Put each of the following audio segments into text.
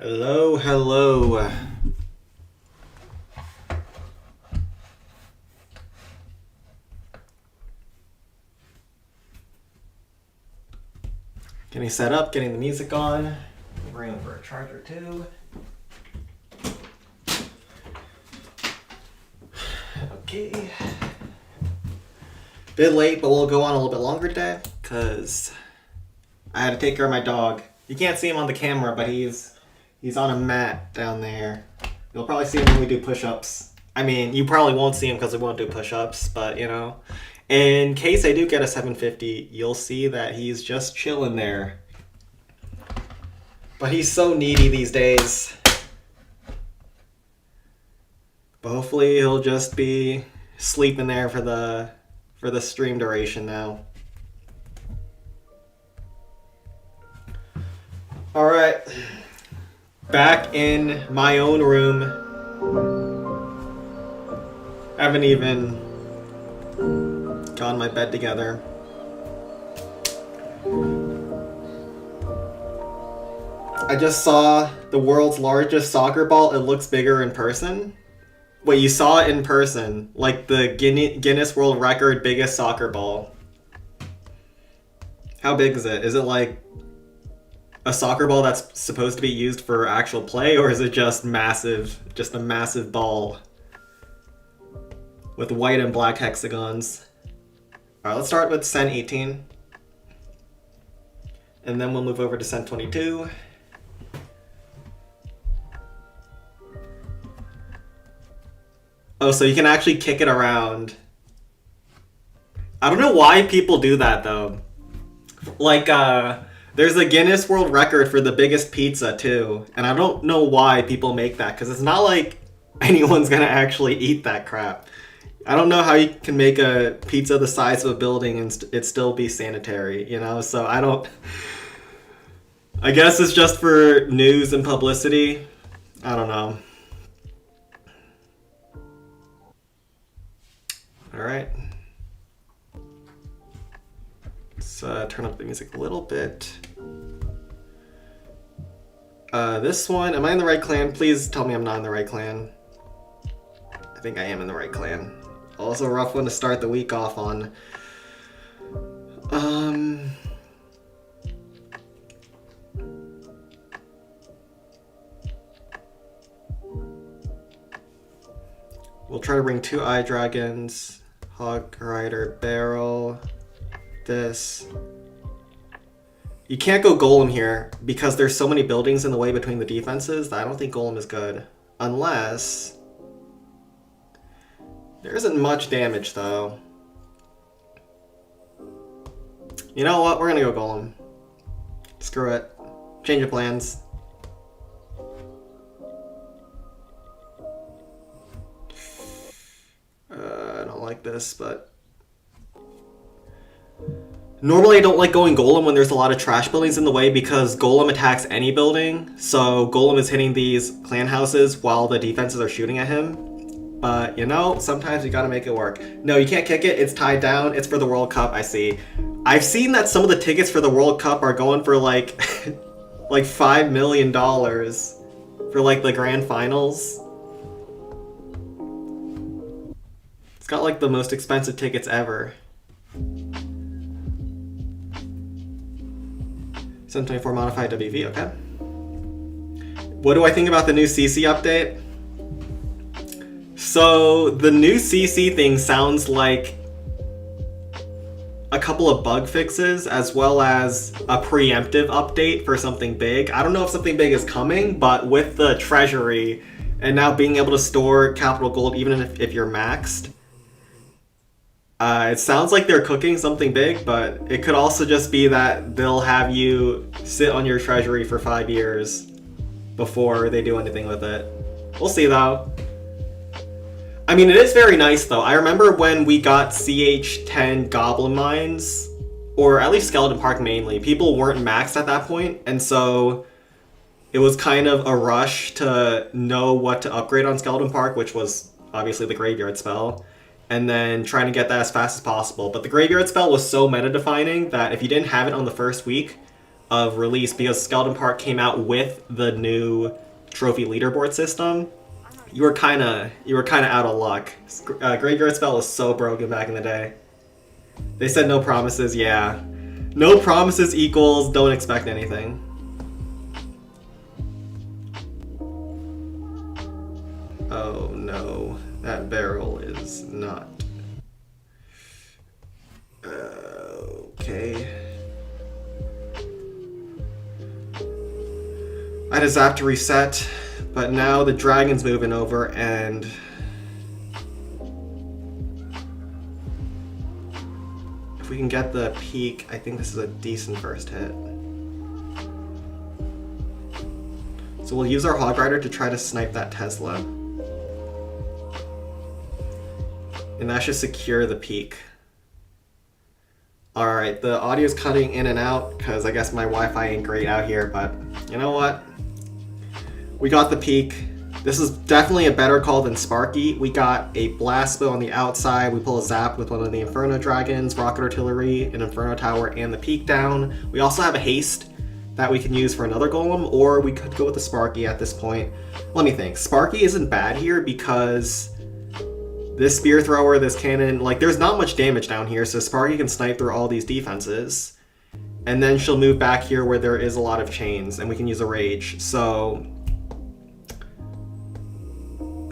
Hello, hello. Getting set up, getting the music on. Bring over a charger too. Okay. Bit late, but we'll go on a little bit longer today because I had to take care of my dog. You can't see him on the camera, but he's on a mat down there. You'll probably see him when we do push-ups. I mean, you probably won't see him because we won't do push-ups, but you know. In case I do get a 750, you'll see that he's just chilling there. But he's so needy these days. But hopefully he'll just be sleeping there for the stream duration now. Alright. Back in my own room. Haven't even gotten my bed together. I just saw the world's largest soccer ball. It looks bigger in person. Wait, you saw it in person? Like the Guinness World Record biggest soccer ball. How big is it? Is it like a soccer ball that's supposed to be used for actual play, or is it just massive, just a massive ball with white and black hexagons? Alright, let's start with Cent 18. And then we'll move over to Cent 22. Oh, so you can actually kick it around. I don't know why people do that, though. Like, there's a Guinness World Record for the biggest pizza, too. And I don't know why people make that, because it's not like anyone's gonna actually eat that crap. I don't know how you can make a pizza the size of a building and it still be sanitary, you know? So I don't... I guess it's just for news and publicity. I don't know. Alright. Let's turn up the music a little bit. This one, am I in the right clan? Please tell me I'm not in the right clan. I think I am in the right clan. Also a rough one to start the week off on. We'll try to bring 2 eye dragons, hog rider, barrel, this. You can't go golem here because there's so many buildings in the way between the defenses that I don't think golem is good. Unless... there isn't much damage though. You know what? We're gonna go golem. Screw it. Change of plans. I don't like this, but... normally I don't like going golem when there's a lot of trash buildings in the way because golem attacks any building. So golem is hitting these clan houses while the defenses are shooting at him. But, you know, sometimes you gotta make it work. No, you can't kick it. It's tied down. It's for the World Cup, I see. I've seen that some of the tickets for the World Cup are going for, like, like $5 million for, like, the grand finals. It's got, like, the most expensive tickets ever. 724 modified WV, okay. What do I think about the new CC update? So, the new CC thing sounds like a couple of bug fixes as well as a preemptive update for something big. I don't know if something big is coming, but with the treasury and now being able to store capital gold even if you're maxed, it sounds like they're cooking something big, but it could also just be that they'll have you sit on your treasury for 5 years before they do anything with it. We'll see though. I mean, it is very nice, though. I remember when we got CH10 Goblin Mines, or at least Skeleton Park mainly, people weren't maxed at that point, and so it was kind of a rush to know what to upgrade on Skeleton Park, which was obviously the Graveyard spell, and then trying to get that as fast as possible. But the Graveyard spell was so meta-defining that if you didn't have it on the first week, of release because Skeleton Park came out with the new trophy leaderboard system, you were kind of out of luck. Graveyard Spell was so broken back in the day. They said no promises. Yeah, no promises equals don't expect anything. Oh no, that barrel is not. Okay. I just have to reset, but now the dragon's moving over and if we can get the peak, I think this is a decent first hit. So we'll use our Hog Rider to try to snipe that Tesla. And that should secure the peak. Alright, the audio's cutting in and out because I guess my Wi-Fi ain't great out here, but you know what? We got the peak. This is definitely a better call than Sparky. We got a blast spell on the outside. We pull a zap with one of the Inferno Dragons, Rocket Artillery, an Inferno Tower, and the peak down. We also have a haste that we can use for another golem, or we could go with the Sparky at this point. Let me think. Sparky isn't bad here because this spear thrower, this cannon, like there's not much damage down here, so Sparky can snipe through all these defenses. And then she'll move back here where there is a lot of chains, and we can use a rage. So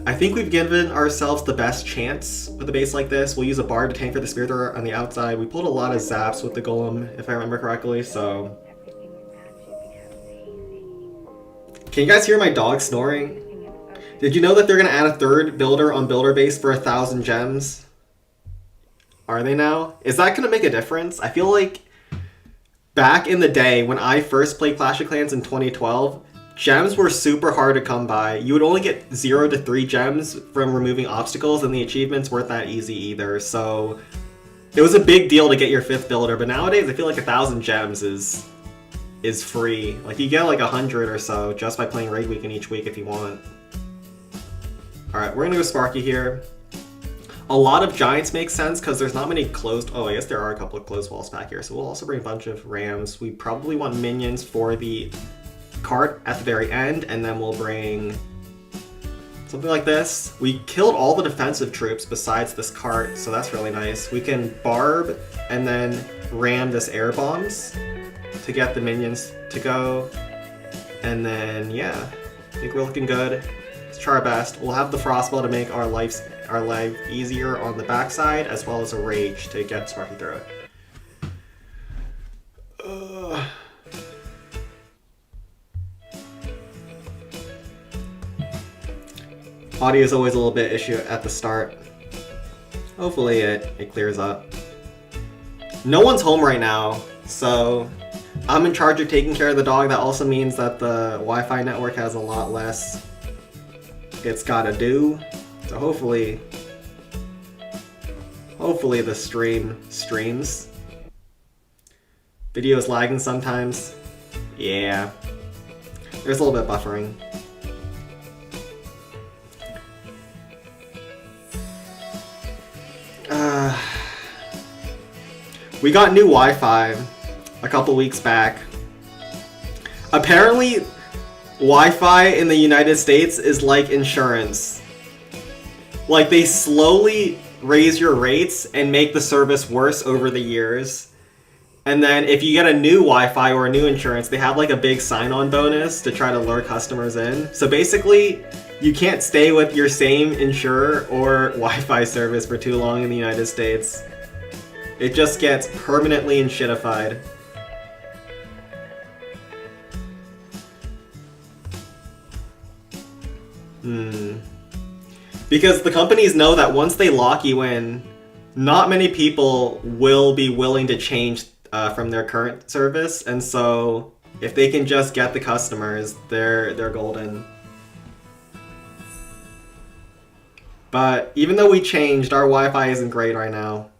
I think we've given ourselves the best chance with a base like this. We'll use a bard to tank for the spear thrower on the outside. We pulled a lot of zaps with the golem, if I remember correctly, so. Can you guys hear my dog snoring? Did you know that they're gonna add a third builder on builder base for 1,000 gems? Are they now? Is that gonna make a difference? I feel like back in the day when I first played Clash of Clans in 2012, gems were super hard to come by. You would only get 0 to 3 gems from removing obstacles, and the achievements weren't that easy either. So it was a big deal to get your 5th builder, but nowadays I feel like 1,000 gems is free. Like you get like 100 or so just by playing Raid Weekend each week if you want. Alright, we're gonna go Sparky here. A lot of Giants make sense because there's not many closed... Oh, I guess there are a couple of closed walls back here. So we'll also bring a bunch of Rams. We probably want minions for the cart at the very end, and then we'll bring something like this. We killed all the defensive troops besides this cart, so that's really nice. We can barb and then ram this air bombs to get the minions to go. And then, yeah, I think we're looking good. Let's try our best. We'll have the Frostball to make our life easier on the backside, as well as a Rage to get Sparky through it. Audio is always a little bit issue at the start. Hopefully it clears up. No one's home right now, so I'm in charge of taking care of the dog. That also means that the Wi-Fi network has a lot less it's gotta do. So hopefully the stream streams. Video is lagging sometimes. Yeah. There's a little bit of buffering. We got new Wi-Fi a couple weeks back. Apparently, Wi-Fi in the United States is like insurance. Like, they slowly raise your rates and make the service worse over the years. And then if you get a new Wi-Fi or a new insurance, they have like a big sign-on bonus to try to lure customers in. So basically, you can't stay with your same insurer or Wi-Fi service for too long in the United States. It just gets permanently shitified. Because the companies know that once they lock you in, not many people will be willing to change from their current service, and so if they can just get the customers, they're golden. But even though we changed, our Wi-Fi isn't great right now.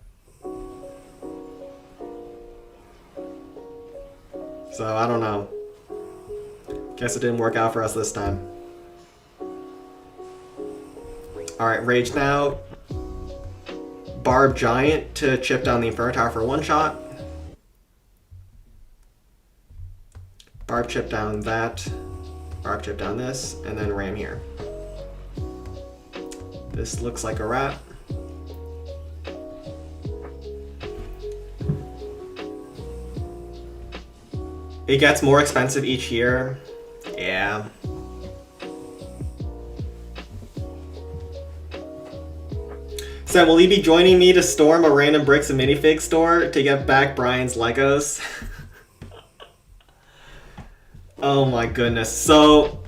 So I don't know. Guess it didn't work out for us this time. Alright, Rage now. Barb Giant to chip down the Inferno Tower for one shot. Barb chip down that. Barb chip down this, and then ram here. This looks like a wrap. It gets more expensive each year. Yeah. So will you be joining me to storm a random bricks and minifig store to get back Brian's Legos? Oh my goodness. So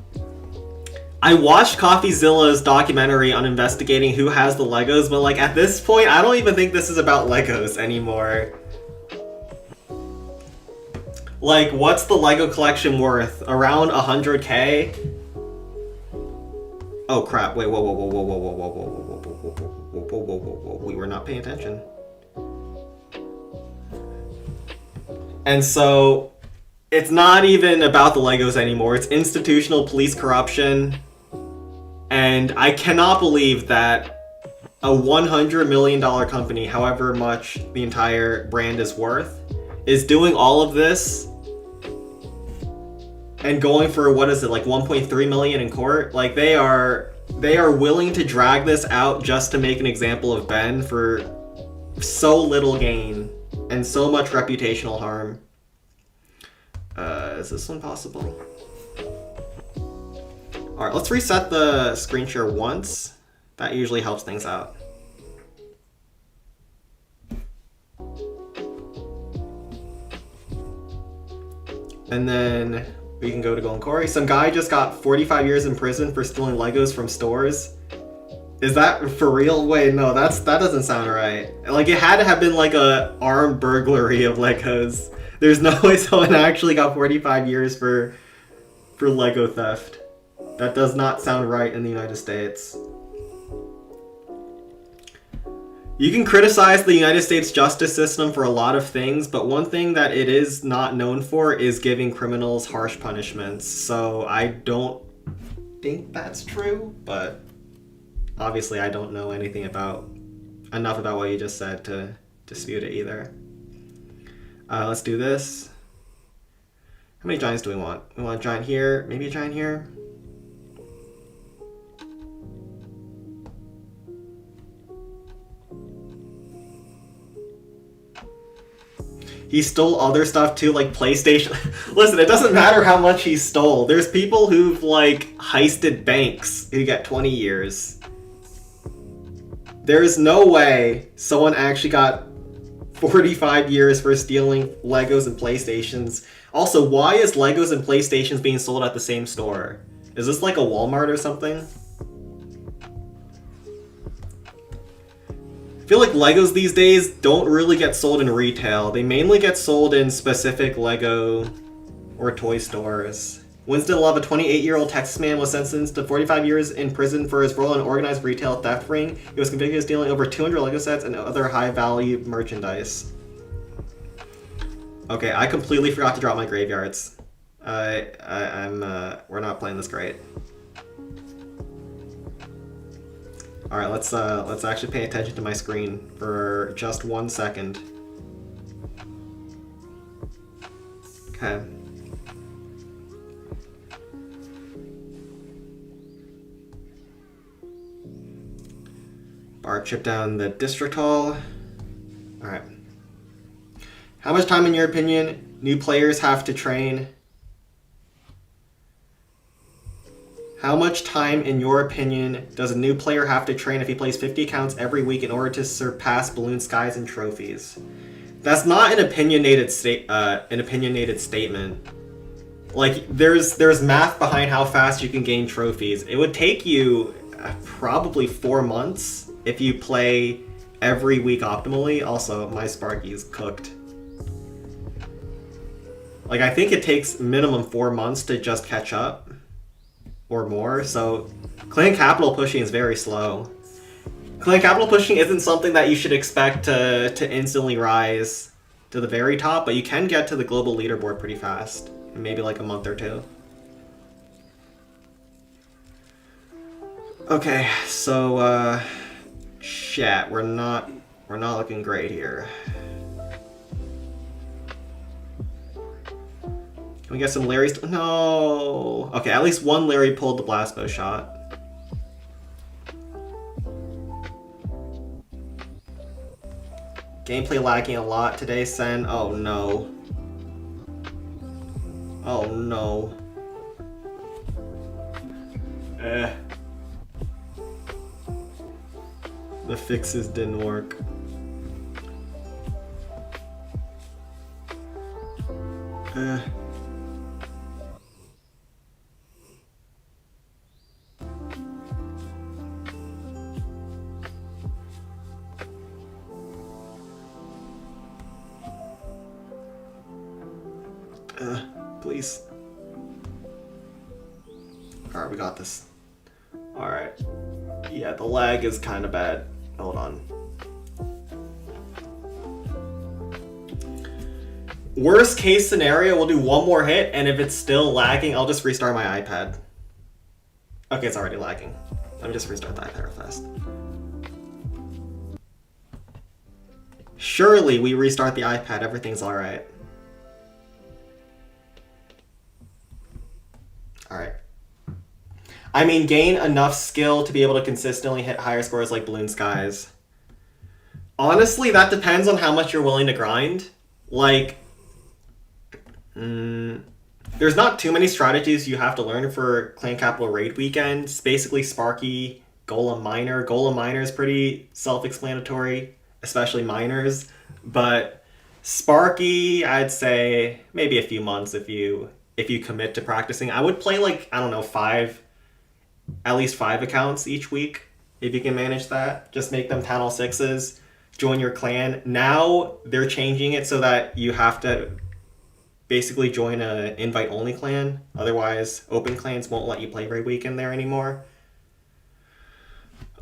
I watched CoffeeZilla's documentary on investigating who has the Legos, but like at this point, I don't even think this is about Legos anymore. Like, what's the Lego collection worth? Around 100K? Oh crap, wait, whoa, whoa, whoa, whoa, whoa, whoa, whoa, whoa, whoa, whoa, whoa, whoa, whoa, whoa, whoa, whoa, we were not paying attention. And so, it's not even about the Legos anymore, it's institutional police corruption. And I cannot believe that a $100 million company, however much the entire brand is worth, is doing all of this and going for, what is it, like 1.3 million in court? Like they are willing to drag this out just to make an example of Ben for so little gain and so much reputational harm. Is this one possible? Alright, let's reset the screen share once. That usually helps things out. And then we can go to Golden Corey. Some guy just got 45 years in prison for stealing Legos from stores. Is that for real? Wait, no, that doesn't sound right. Like, it had to have been like a armed burglary of Legos. There's no way someone actually got 45 years for Lego theft. That does not sound right in the United States. You can criticize the United States justice system for a lot of things, but one thing that it is not known for is giving criminals harsh punishments. So I don't think that's true, but obviously I don't know anything enough about what you just said to dispute it either. Let's do this. How many giants do we want? We want a giant here, maybe a giant here. He stole other stuff too, like PlayStation. Listen, it doesn't matter how much he stole. There's people who've like heisted banks who get 20 years. There is no way someone actually got 45 years for stealing Legos and PlayStations. Also, why is Legos and PlayStations being sold at the same store? Is this like a Walmart or something? I feel like Legos these days don't really get sold in retail. They mainly get sold in specific Lego or toy stores. Winston Love, a 28-year-old Texas man, was sentenced to 45 years in prison for his role in organized retail theft ring. He was convicted of stealing over 200 Lego sets and other high-value merchandise. Okay, I completely forgot to drop my graveyards. We're not playing this great. Alright, let's actually pay attention to my screen for just 1 second. Okay. Bar chip down the district hall. Alright. How much time, in your opinion, new players have to train? How much time, in your opinion, does a new player have to train if he plays 50 accounts every week in order to surpass Balloon Skies and trophies? That's not an opinionated statement. Like, there's math behind how fast you can gain trophies. It would take you probably 4 months if you play every week optimally. Also, my Sparky's cooked. Like, I think it takes minimum 4 months to just catch up. Or more, so clan capital pushing is very slow. Clan capital pushing isn't something that you should expect to instantly rise to the very top, but you can get to the global leaderboard pretty fast, in maybe like a month or two. Okay, so shit, we're not looking great here. Can we get some Larry's? No. Okay, at least one Larry pulled the blast bow shot. Gameplay lagging a lot today, Sen. Oh no. Oh no. The fixes didn't work. Please. Alright, we got this. Alright. Yeah, the lag is kind of bad. Hold on. Worst case scenario, we'll do one more hit, and if it's still lagging, I'll just restart my iPad. Okay, it's already lagging. Let me just restart the iPad real fast. Surely we restart the iPad, everything's alright. Alright. I mean, gain enough skill to be able to consistently hit higher scores like Balloon Skies. Honestly, that depends on how much you're willing to grind. Like, there's not too many strategies you have to learn for Clan Capital Raid Weekend. It's basically Sparky, Golem Miner. Golem Miner is pretty self-explanatory, especially miners. But Sparky, I'd say maybe a few months if you commit to practicing. I would play like, I don't know, at least 5 accounts each week if you can manage that. Just make them Town Hall 6s, join your clan. Now they're changing it so that you have to basically join an invite-only clan. Otherwise, open clans won't let you play Raid Weekend there anymore.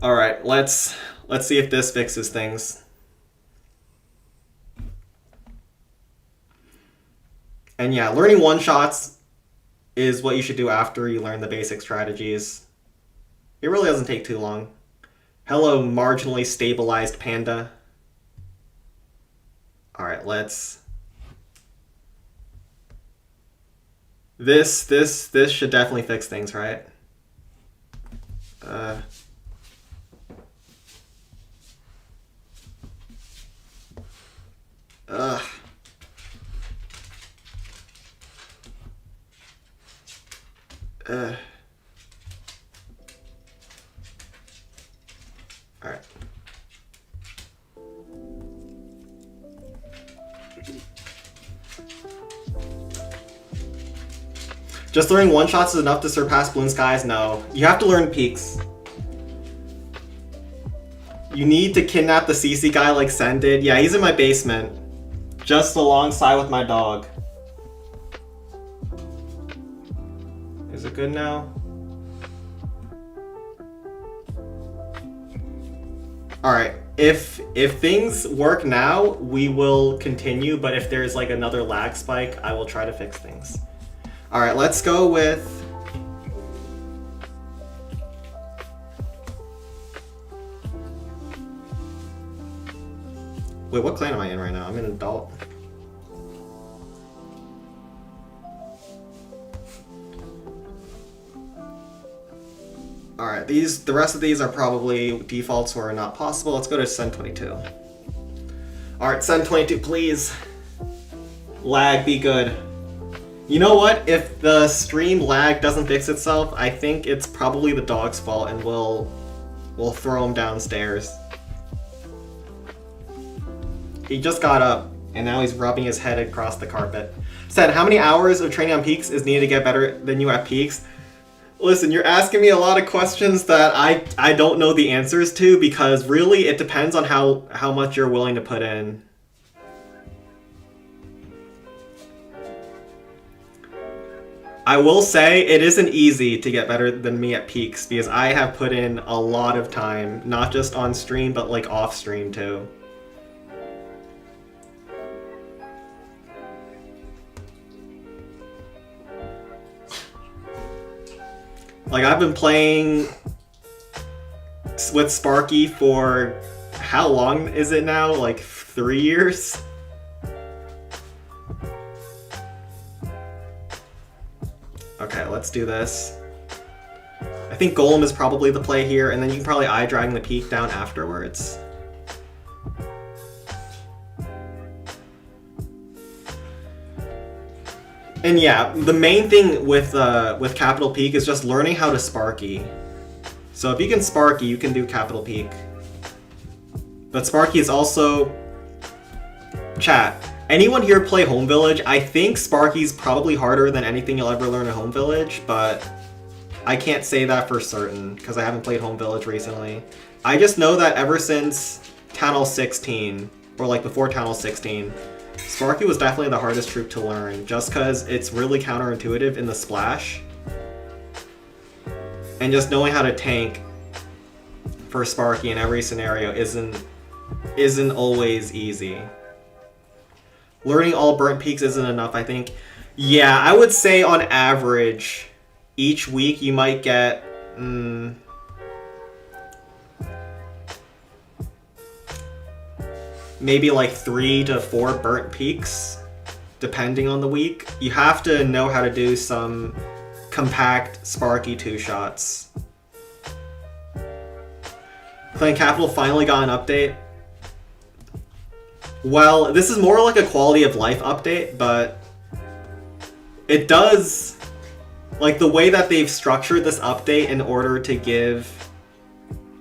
All right, let's see if this fixes things. And yeah, learning one-shots is what you should do after you learn the basic strategies. It really doesn't take too long. Hello, marginally stabilized panda. Alright, let's... This should definitely fix things, right? Alright. Just learning one-shots is enough to surpass Balloon Skies? No. You have to learn peaks. You need to kidnap the CC guy like Sen did. Yeah, he's in my basement. Just alongside with my dog. Is it good now? Alright, if things work now, we will continue, but if there's like another lag spike, I will try to fix things. Alright, let's go with... Wait, what clan am I in right now? I'm in adult. Alright, the rest of these are probably defaults where not possible. Let's go to Sen 22. Alright, Sen 22, please. Lag, be good. You know what? If the stream lag doesn't fix itself, I think it's probably the dog's fault and we'll throw him downstairs. He just got up and now he's rubbing his head across the carpet. Said, how many hours of training on peaks is needed to get better than you at peaks? Listen, you're asking me a lot of questions that I don't know the answers to because really it depends on how much you're willing to put in. I will say it isn't easy to get better than me at peaks because I have put in a lot of time, not just on stream, but like off stream too. Like I've been playing with Sparky for how long is it now? Like 3 years? Okay, let's do this. I think Golem is probably the play here, and then you can probably eye Dragon the Peak down afterwards. And yeah, the main thing with Capital Peak is just learning how to Sparky. So if you can Sparky, you can do Capital Peak. But Sparky is also... Chat. Anyone here play Home Village? I think Sparky's probably harder than anything you'll ever learn in Home Village, but I can't say that for certain because I haven't played Home Village recently. I just know that ever since Town Hall 16, or like before Town Hall 16, Sparky was definitely the hardest troop to learn, just because it's really counterintuitive in the splash. And just knowing how to tank for Sparky in every scenario isn't always easy. Learning all burnt peaks isn't enough, I think. Yeah, I would say on average, each week you might get... maybe like 3 to 4 burnt peaks, depending on the week. You have to know how to do some compact, Sparky 2-shots. Clan Capital finally got an update. Well, this is more like a quality of life update, but it does... Like, the way that they've structured this update in order to give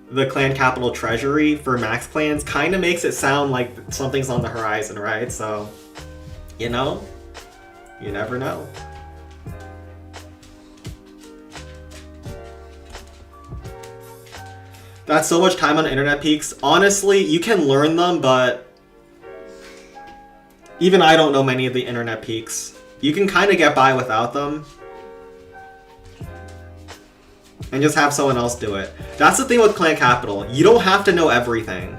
the Clan Capital treasury for max clans kind of makes it sound like something's on the horizon, right? So, you know, you never know. That's so much time on internet peaks. Honestly, you can learn them, but even I don't know many of the internet peaks. You can kind of get by without them. And just have someone else do it. That's the thing with Clan Capital. You don't have to know everything.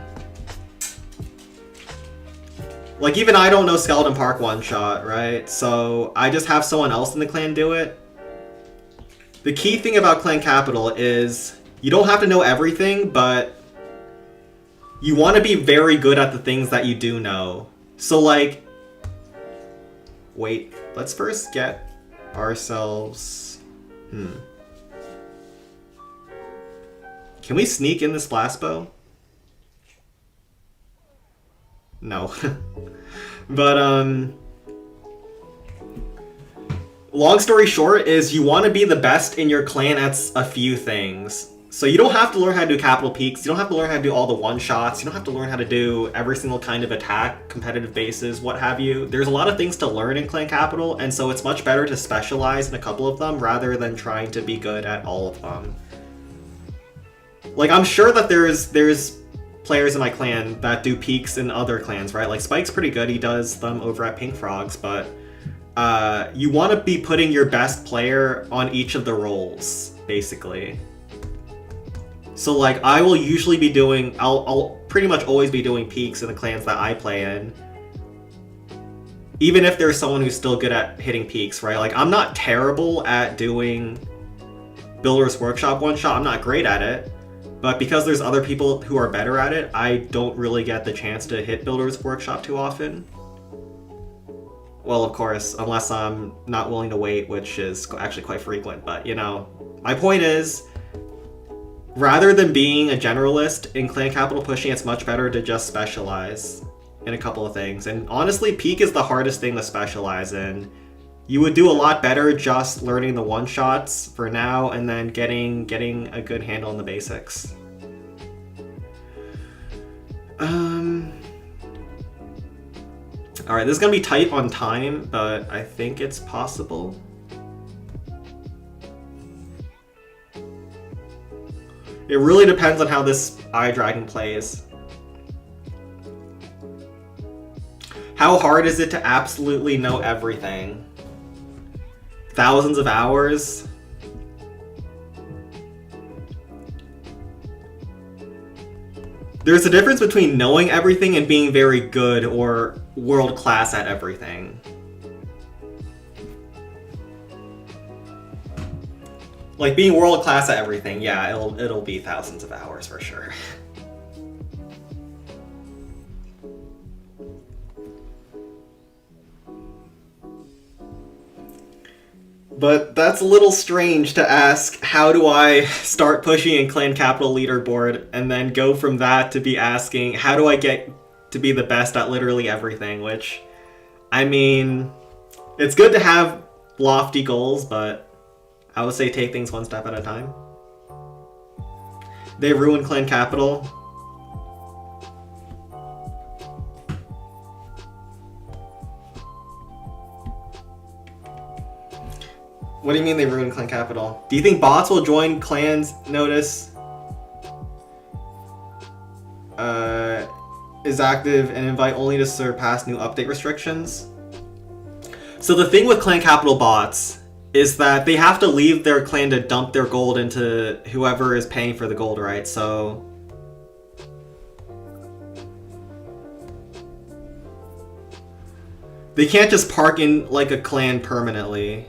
Like, even I don't know Skeleton Park one-shot, right? So I just have someone else in the clan do it. The key thing about Clan Capital is you don't have to know everything, but you want to be very good at the things that you do know. So, like... Wait, let's first get ourselves... Can we sneak in this blast bow? No. But, long story short is you want to be the best in your clan at a few things. So you don't have to learn how to do capital peaks, you don't have to learn how to do all the one-shots, you don't have to learn how to do every single kind of attack, competitive bases, what have you. There's a lot of things to learn in Clan Capital, and so it's much better to specialize in a couple of them rather than trying to be good at all of them. Like, I'm sure that there's players in my clan that do peaks in other clans, right? Like, Spike's pretty good, he does them over at Pink Frogs, but you want to be putting your best player on each of the roles, basically. So, like, I will usually be doing... I'll pretty much always be doing peaks in the clans that I play in. Even if there's someone who's still good at hitting peaks, right? Like, I'm not terrible at doing Builder's Workshop one-shot, I'm not great at it. But because there's other people who are better at it, I don't really get the chance to hit Builder's Workshop too often. Well, of course, unless I'm not willing to wait, which is actually quite frequent, but, you know. My point is, rather than being a generalist in Clan Capital pushing, it's much better to just specialize in a couple of things. And honestly, Peak is the hardest thing to specialize in. You would do a lot better just learning the one-shots for now and then getting a good handle on the basics. Alright, this is gonna be tight on time, but I think it's possible. It really depends on how this Eye Dragon plays. How hard is it to absolutely know everything? Thousands of hours? There's a difference between knowing everything and being very good or world-class at everything. Like, being world-class at everything, yeah, it'll be thousands of hours for sure. But that's a little strange to ask, how do I start pushing in Clan Capital leaderboard, and then go from that to be asking, how do I get to be the best at literally everything, which, I mean, it's good to have lofty goals, but I would say take things one step at a time. They ruined Clan Capital. What do you mean they ruined Clan Capital? Do you think bots will join clans notice is active and invite only to surpass new update restrictions? So the thing with Clan Capital bots is that they have to leave their clan to dump their gold into whoever is paying for the gold, right? So they can't just park in like a clan permanently.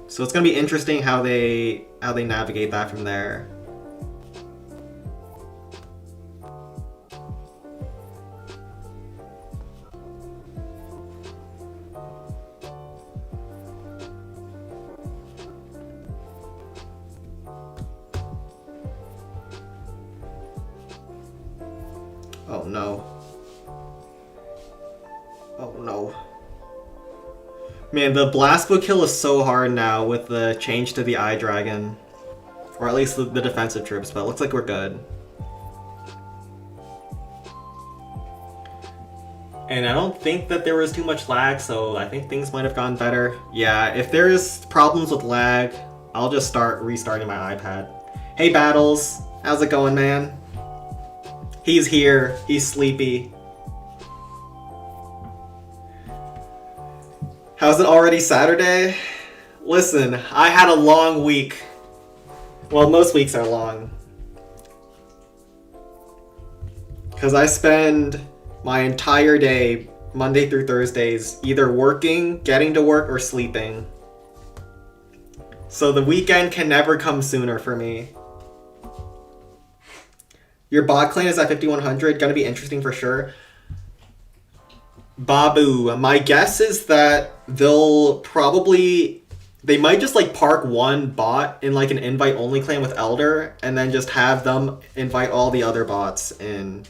So it's gonna be interesting how they navigate that from there. Oh no. Oh no. Man, the blast book kill is so hard now with the change to the eye dragon. Or at least the defensive troops, but it looks like we're good. And I don't think that there was too much lag, so I think things might have gone better. Yeah, if there's problems with lag, I'll just start restarting my iPad. Hey Battles, how's it going, man? He's here, he's sleepy. How's it already Saturday? Listen, I had a long week. Well, most weeks are long. Because I spend my entire day, Monday through Thursdays, either working, getting to work, or sleeping. So the weekend can never come sooner for me. Your bot clan is at 5100, gonna be interesting for sure. Babu, my guess is that they might just like park one bot in like an invite only clan with Elder and then just have them invite all the other bots in.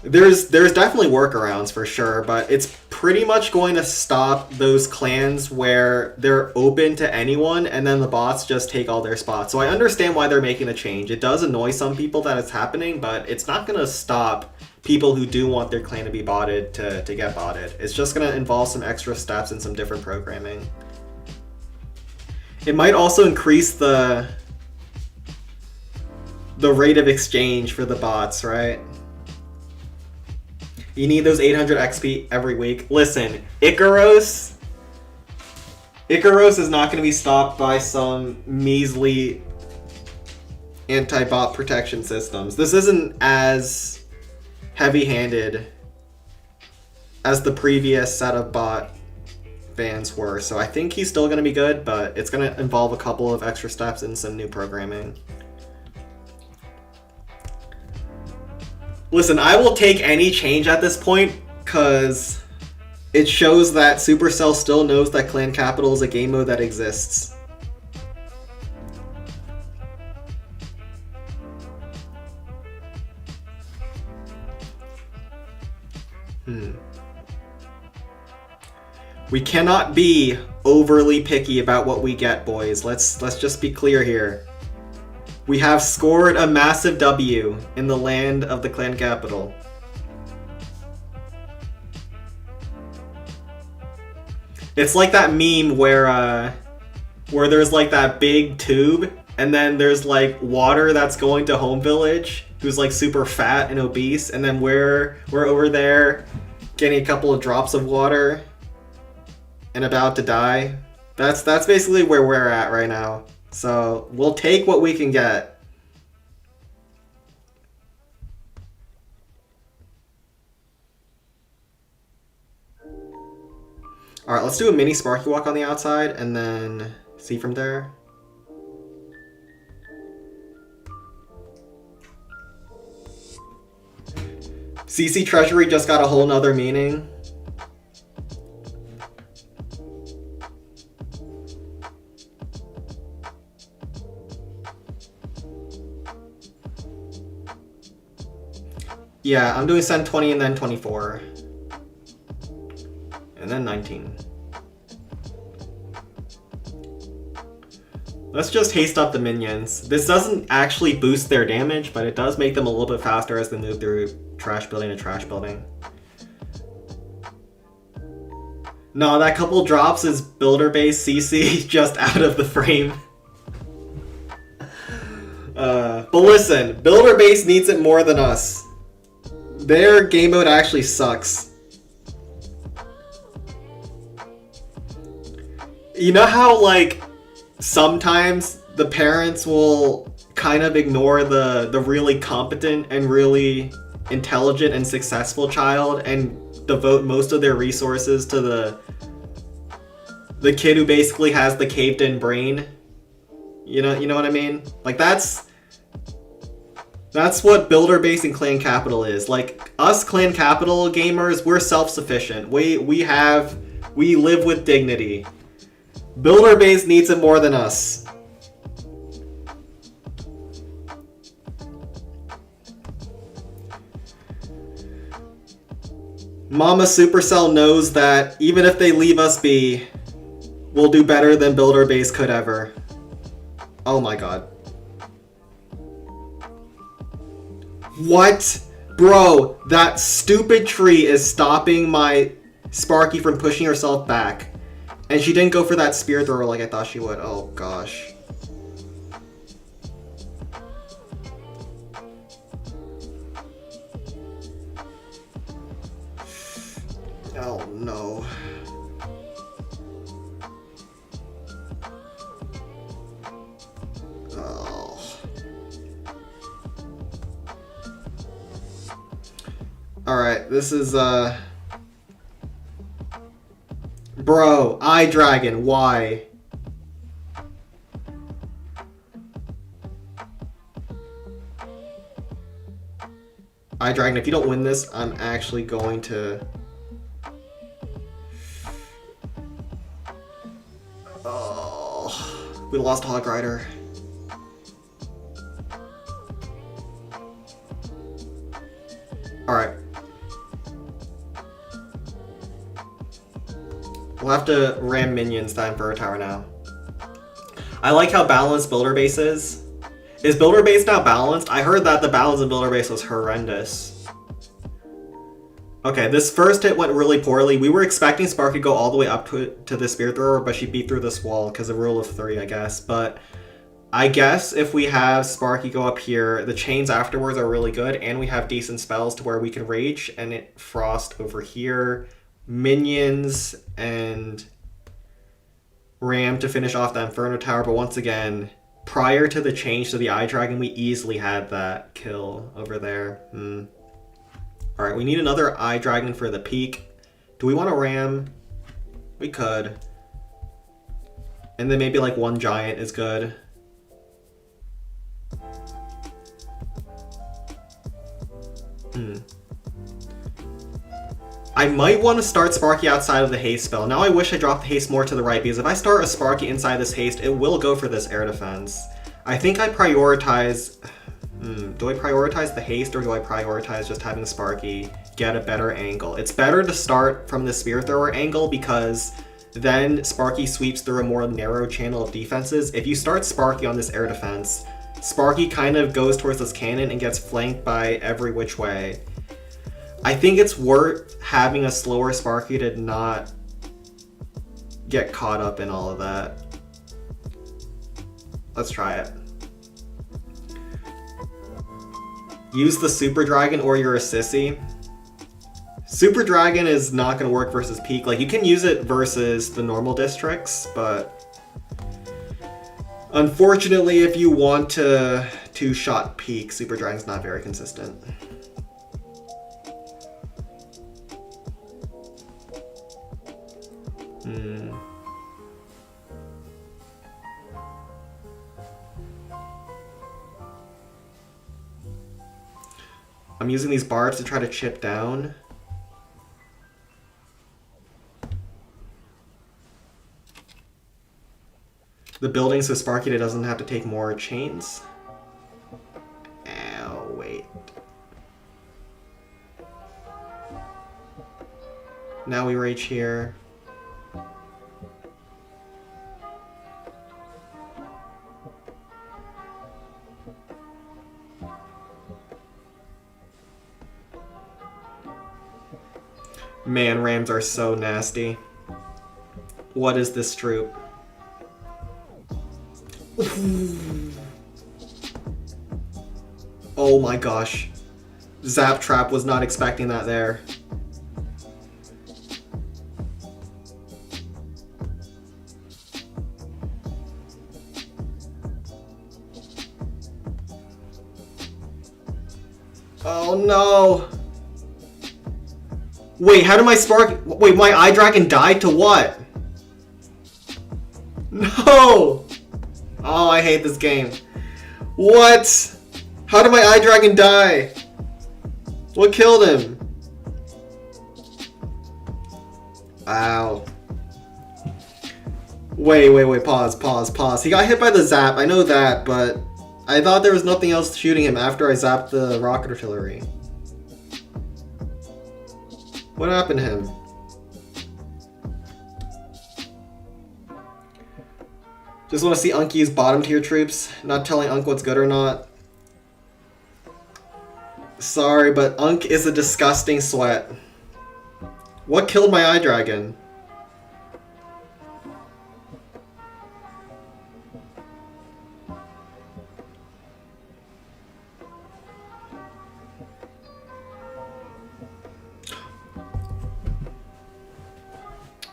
There's definitely workarounds for sure, but it's pretty much going to stop those clans where they're open to anyone and then the bots just take all their spots. So I understand why they're making the change. It does annoy some people that it's happening, but it's not going to stop people who do want their clan to be botted to get botted. It's just going to involve some extra steps and some different programming. It might also increase the rate of exchange for the bots, right? You need those 800 XP every week. Listen, Icaros is not going to be stopped by some measly anti-bot protection systems. This isn't as heavy-handed as the previous set of bot bans were, so I think he's still going to be good, but it's going to involve a couple of extra steps and some new programming. Listen, I will take any change at this point, because it shows that Supercell still knows that Clan Capital is a game mode that exists. We cannot be overly picky about what we get, boys. Let's just be clear here. We have scored a massive W in the land of the Clan Capital. It's like that meme where there's like that big tube and then there's like water that's going to Home Village who's like super fat and obese, and then we're over there getting a couple of drops of water and about to die. That's basically where we're at right now. So we'll take what we can get. Alright, let's do a mini Sparky Walk on the outside and then see from there. CC Treasury just got a whole nother meaning. Yeah, I'm doing send 20 and then 24. And then 19. Let's just haste up the minions. This doesn't actually boost their damage, but it does make them a little bit faster as they move through trash building to trash building. No, that couple drops is builder base CC just out of the frame. But listen, builder base needs it more than us. Their game mode actually sucks. You know how, like, sometimes the parents will kind of ignore the really competent and really intelligent and successful child and devote most of their resources to the kid who basically has the caved in brain. You know what I mean? Like, that's what builder base and clan capital is. Like, us clan capital gamers, we're self-sufficient. We live with dignity. Builder base needs it more than us. Mama Supercell knows that even if they leave us be, we'll do better than builder base could ever. Oh my god. What? Bro, that stupid tree is stopping my Sparky from pushing herself back. And she didn't go for that spear thrower like I thought she would. Oh gosh. Oh no. Oh. Alright, this is Bro, Eye Dragon, why? Eye Dragon, if you don't win this, I'm actually going to... Oh, we lost Hog Rider. Alright. We'll have to ram minions time for a tower now. I like how balanced builder base is. Is builder base now balanced? I heard that the balance in builder base was horrendous. Okay, this first hit went really poorly. We were expecting Sparky to go all the way up to the spear thrower, but she beat through this wall because of rule of 3, I guess. But I guess if we have Sparky go up here, the chains afterwards are really good, and we have decent spells to where we can rage and it frost over here. Minions and ram to finish off the Inferno Tower, but once again, prior to the change to the Eye Dragon, we easily had that kill over there. Alright, we need another Eye Dragon for the peak. Do we want to ram? We could. And then maybe like one giant is good. I might want to start Sparky outside of the haste spell. Now I wish I dropped the haste more to the right, because if I start a Sparky inside this haste, it will go for this air defense. I think I prioritize... do I prioritize the haste, or do I prioritize just having Sparky get a better angle? It's better to start from the spear thrower angle, because then Sparky sweeps through a more narrow channel of defenses. If you start Sparky on this air defense, Sparky kind of goes towards this cannon and gets flanked by every which way. I think it's worth having a slower Sparky to not get caught up in all of that. Let's try it. Use the Super Dragon or you're a sissy. Super Dragon is not going to work versus Peak. Like, you can use it versus the normal districts, but unfortunately, if you want to two-shot Peak, Super Dragon's not very consistent. I'm using these barbs to try to chip down. The building so Sparky doesn't have to take more chains. Ow, wait. Now we rage here. Man, Rams are so nasty. What is this troop? Oh my gosh. Zap Trap was not expecting that there. Oh no! Wait, how did my spark... Wait, my eye dragon died to what? No! Oh, I hate this game. What? How did my eye dragon die? What killed him? Ow. Wait, pause. He got hit by the zap, I know that, but I thought there was nothing else shooting him after I zapped the rocket artillery. What happened to him? Just want to see Unc use bottom tier troops, not telling Unc what's good or not. Sorry, but Unc is a disgusting sweat. What killed my eye dragon?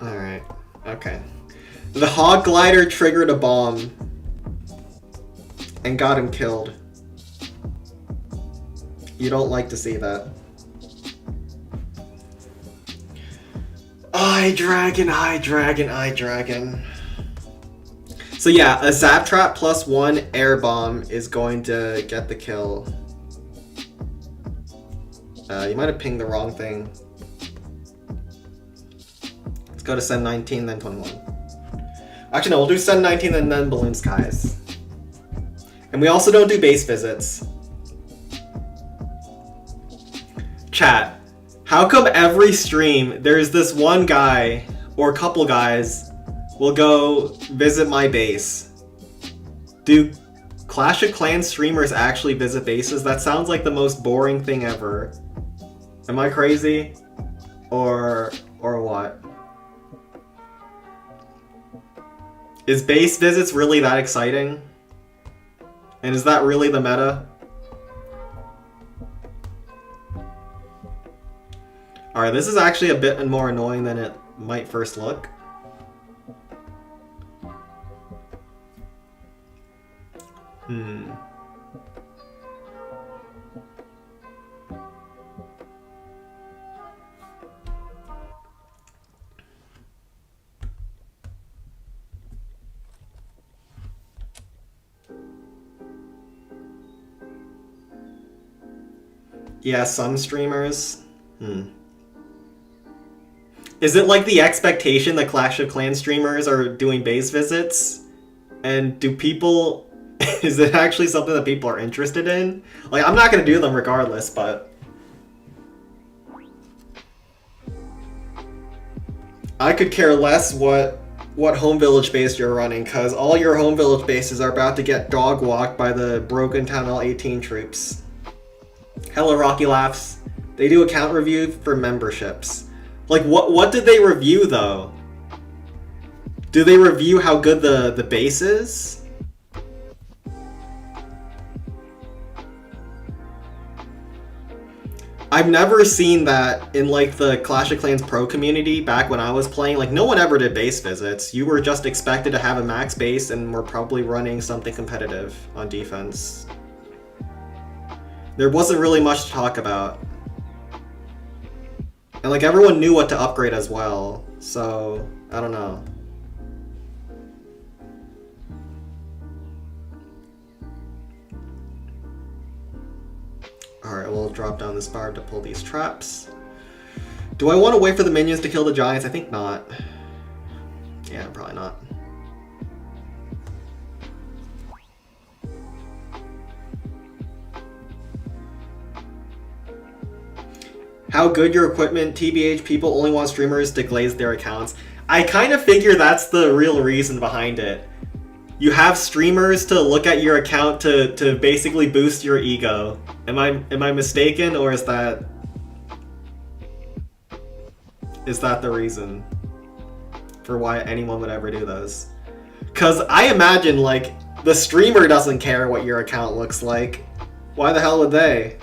Alright, okay. The Hog Glider triggered a bomb and got him killed. You don't like to see that. Eye dragon. So yeah, a Zap Trap +1 air bomb is going to get the kill. You might have pinged the wrong thing. Let's go to Send 19, then 21. Actually, no, we'll do Send 19 and then Balloon Skies. And we also don't do base visits. Chat, how come every stream there's this one guy or couple guys will go visit my base? Do Clash of Clans streamers actually visit bases? That sounds like the most boring thing ever. Am I crazy? Or what? Is base visits really that exciting? And is that really the meta? Alright, this is actually a bit more annoying than it might first look. Yeah, some streamers. Is it like the expectation that Clash of Clans streamers are doing base visits? And do people... is it actually something that people are interested in? Like, I'm not gonna do them regardless, but... I could care less what home village base you're running, because all your home village bases are about to get dog walked by the Broken Town L18 troops. Hello, Rocky Laughs. They do account review for memberships. Like, what did they review, though? Do they review how good the base is? I've never seen that in, like, the Clash of Clans Pro community back when I was playing. Like, no one ever did base visits. You were just expected to have a max base and were probably running something competitive on defense. There wasn't really much to talk about. And like everyone knew what to upgrade as well, so I don't know. Alright, we'll drop down this bar to pull these traps. Do I want to wait for the minions to kill the giants? I think not. Yeah, probably not. How good your equipment, TBH, people only want streamers to glaze their accounts. I kind of figure that's the real reason behind it. You have streamers to look at your account to basically boost your ego. Am I mistaken, or is that the reason for why anyone would ever do those? Because I imagine, like, the streamer doesn't care what your account looks like. Why the hell would they?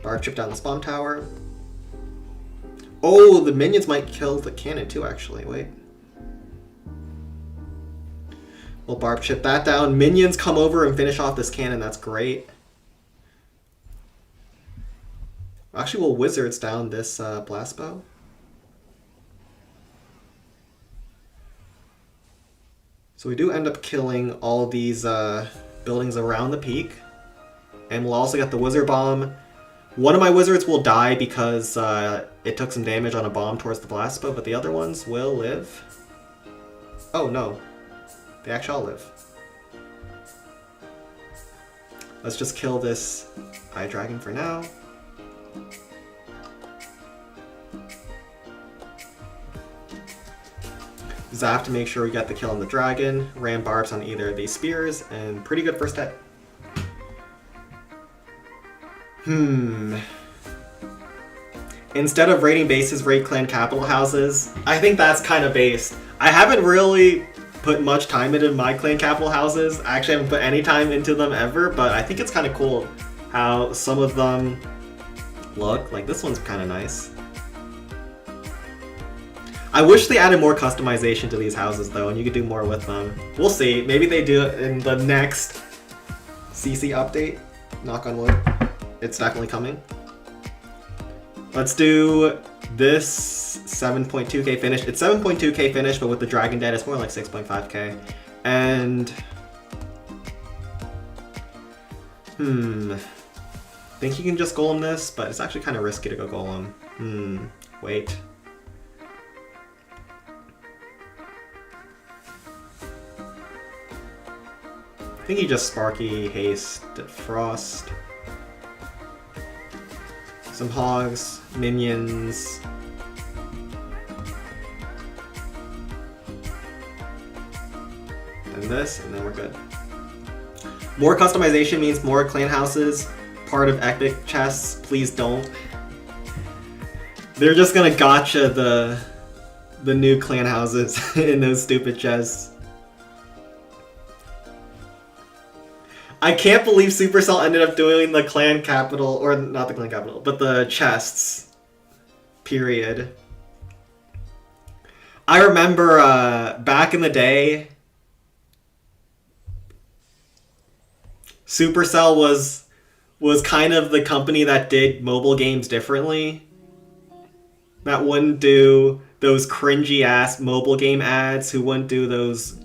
Barb chip down the spawn tower. Oh, the minions might kill the cannon too, actually. Wait. We'll barb chip that down. Minions come over and finish off this cannon. That's great. Actually, we'll wizards down this blast bow. So we do end up killing all these buildings around the peak. And we'll also get the wizard bomb. One of my wizards will die because it took some damage on a bomb towards the blast bow, but the other ones will live. Oh no, they actually all live. Let's just kill this eye dragon for now. Zap to make sure we get the kill on the dragon. Ram barbs on either of these spears, and pretty good first hit. Instead of raiding bases, raid clan capital houses. I think that's kind of based. I haven't really put much time into my clan capital houses. I actually haven't put any time into them ever, but I think it's kind of cool how some of them look. Like, this one's kind of nice. I wish they added more customization to these houses, though, and you could do more with them. We'll see. Maybe they do it in the next CC update. Knock on wood. It's definitely coming. Let's do this 7.2k finish. It's 7.2k finish, but with the dragon dead, it's more like 6.5k. And think you can just golem this, but it's actually kind of risky to go golem. Wait. I think you just Sparky, Haste, Frost. Some hogs, minions. And this, and then we're good. More customization means more clan houses. Part of epic chests, please don't. They're just gonna gotcha the new clan houses in those stupid chests. I can't believe Supercell ended up doing the clan capital, or not the clan capital, but the chests. Period. I remember back in the day, Supercell was kind of the company that did mobile games differently. That wouldn't do those cringy ass mobile game ads, who wouldn't do those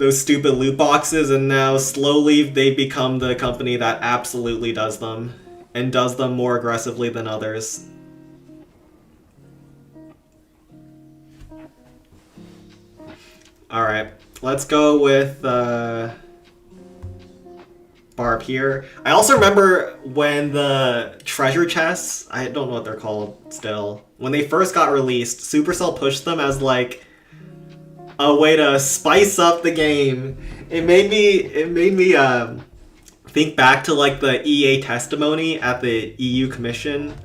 stupid loot boxes, and now slowly they've become the company that absolutely does them, and does them more aggressively than others. Alright, let's go with Barb here. I also remember when the treasure chests, I don't know what they're called still, when they first got released, Supercell pushed them as like a way to spice up the game. It made me think back to like the EA testimony at the EU Commission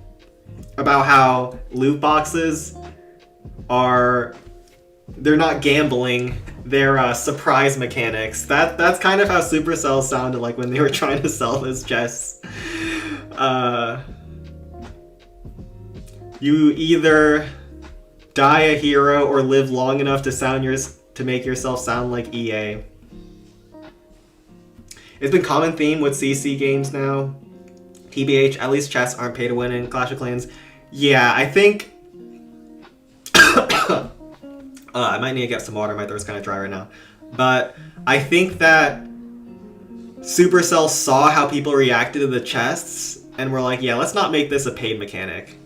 about how loot boxes they're not gambling, they're surprise mechanics. That's kind of how Supercell sounded like when they were trying to sell those chests. You either die a hero or live long enough to make yourself sound like EA. It's been common theme with CC games now. TBH, at least chests aren't pay to win in Clash of Clans. Yeah, I think I might need to get some water, my throat's kind of dry right now. But I think that Supercell saw how people reacted to the chests and were like, yeah, let's not make this a paid mechanic.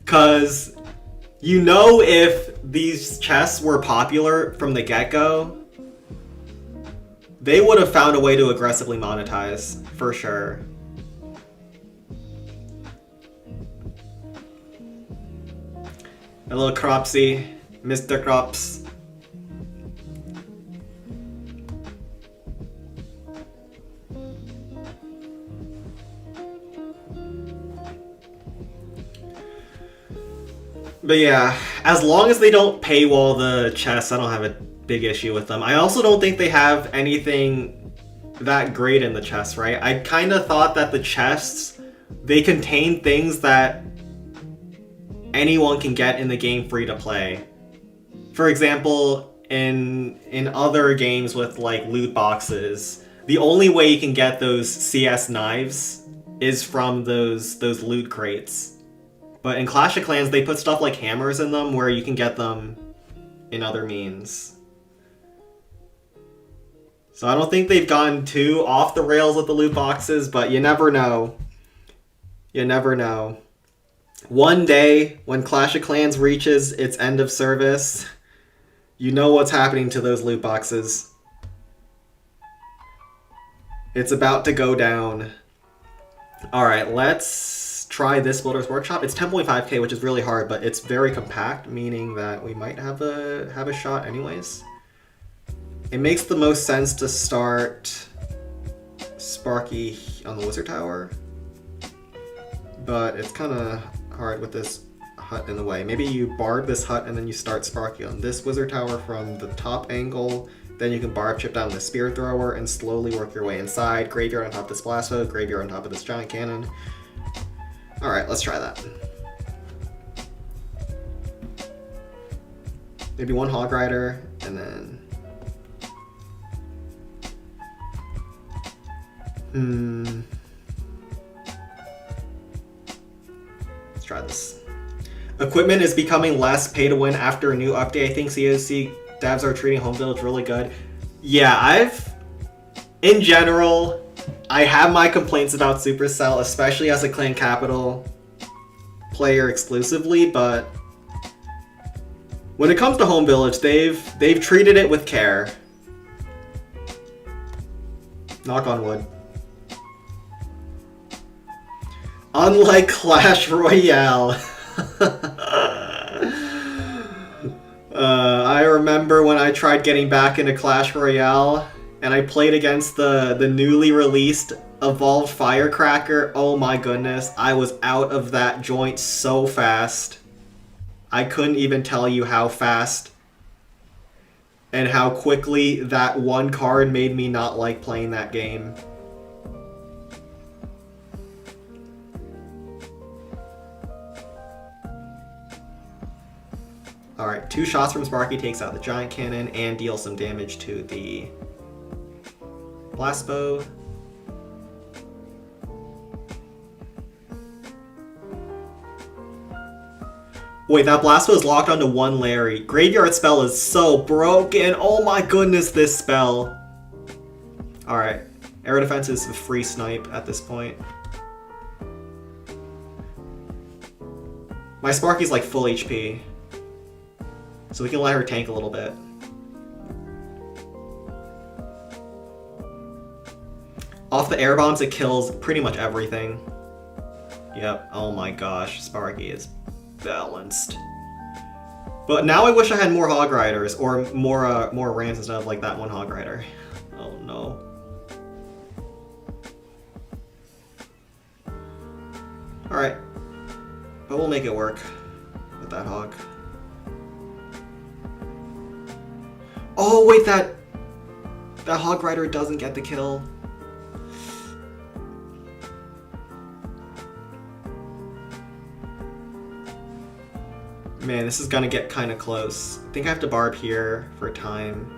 Cause You know, if these chests were popular from the get-go, they would have found a way to aggressively monetize, for sure. Hello, Cropsy. Mr. Crops. But yeah, as long as they don't paywall the chests, I don't have a big issue with them. I also don't think they have anything that great in the chests, right? I kind of thought that the chests, they contain things that anyone can get in the game free to play. For example, in other games with like loot boxes, the only way you can get those CS knives is from those loot crates. But in Clash of Clans, they put stuff like hammers in them where you can get them in other means. So I don't think they've gone too off the rails with the loot boxes, but you never know. You never know. One day, when Clash of Clans reaches its end of service, you know what's happening to those loot boxes. It's about to go down. Alright, let's try this Builder's Workshop. It's 10.5k, which is really hard, but it's very compact, meaning that we might have a shot anyways. It makes the most sense to start Sparky on the Wizard Tower, but it's kind of hard with this hut in the way. Maybe you barb this hut and then you start Sparky on this Wizard Tower from the top angle. Then you can barb chip down the Spear Thrower and slowly work your way inside. Graveyard on top of this Blast Bow, Graveyard on top of this Giant Cannon. Alright, let's try that. Maybe one Hog Rider, and then... Let's try this. Equipment is becoming less pay to win after a new update. I think COC devs are treating Home Village really good. Yeah, in general, I have my complaints about Supercell, especially as a Clan Capital player exclusively, but when it comes to Home Village, they've treated it with care. Knock on wood. Unlike Clash Royale. I remember when I tried getting back into Clash Royale and I played against the newly released Evolved Firecracker. Oh my goodness, I was out of that joint so fast. I couldn't even tell you how fast and how quickly that one card made me not like playing that game. Alright, 2 shots from Sparky takes out the Giant Cannon and deals some damage to the Blast Bow. Wait, that Blast Bow is locked onto one Larry. Graveyard spell is so broken. Oh my goodness, this spell. Alright, Air Defense is a free snipe at this point. My Sparky's like full HP. So we can let her tank a little bit. Off the air bombs, it kills pretty much everything. Yep, oh my gosh, Sparky is balanced. But now I wish I had more Hog Riders, or more Rams instead of like that one Hog Rider. Oh no. Alright. But we'll make it work with that Hog. Oh wait, that Hog Rider doesn't get the kill. Man, this is gonna get kind of close. I think I have to barb here for time.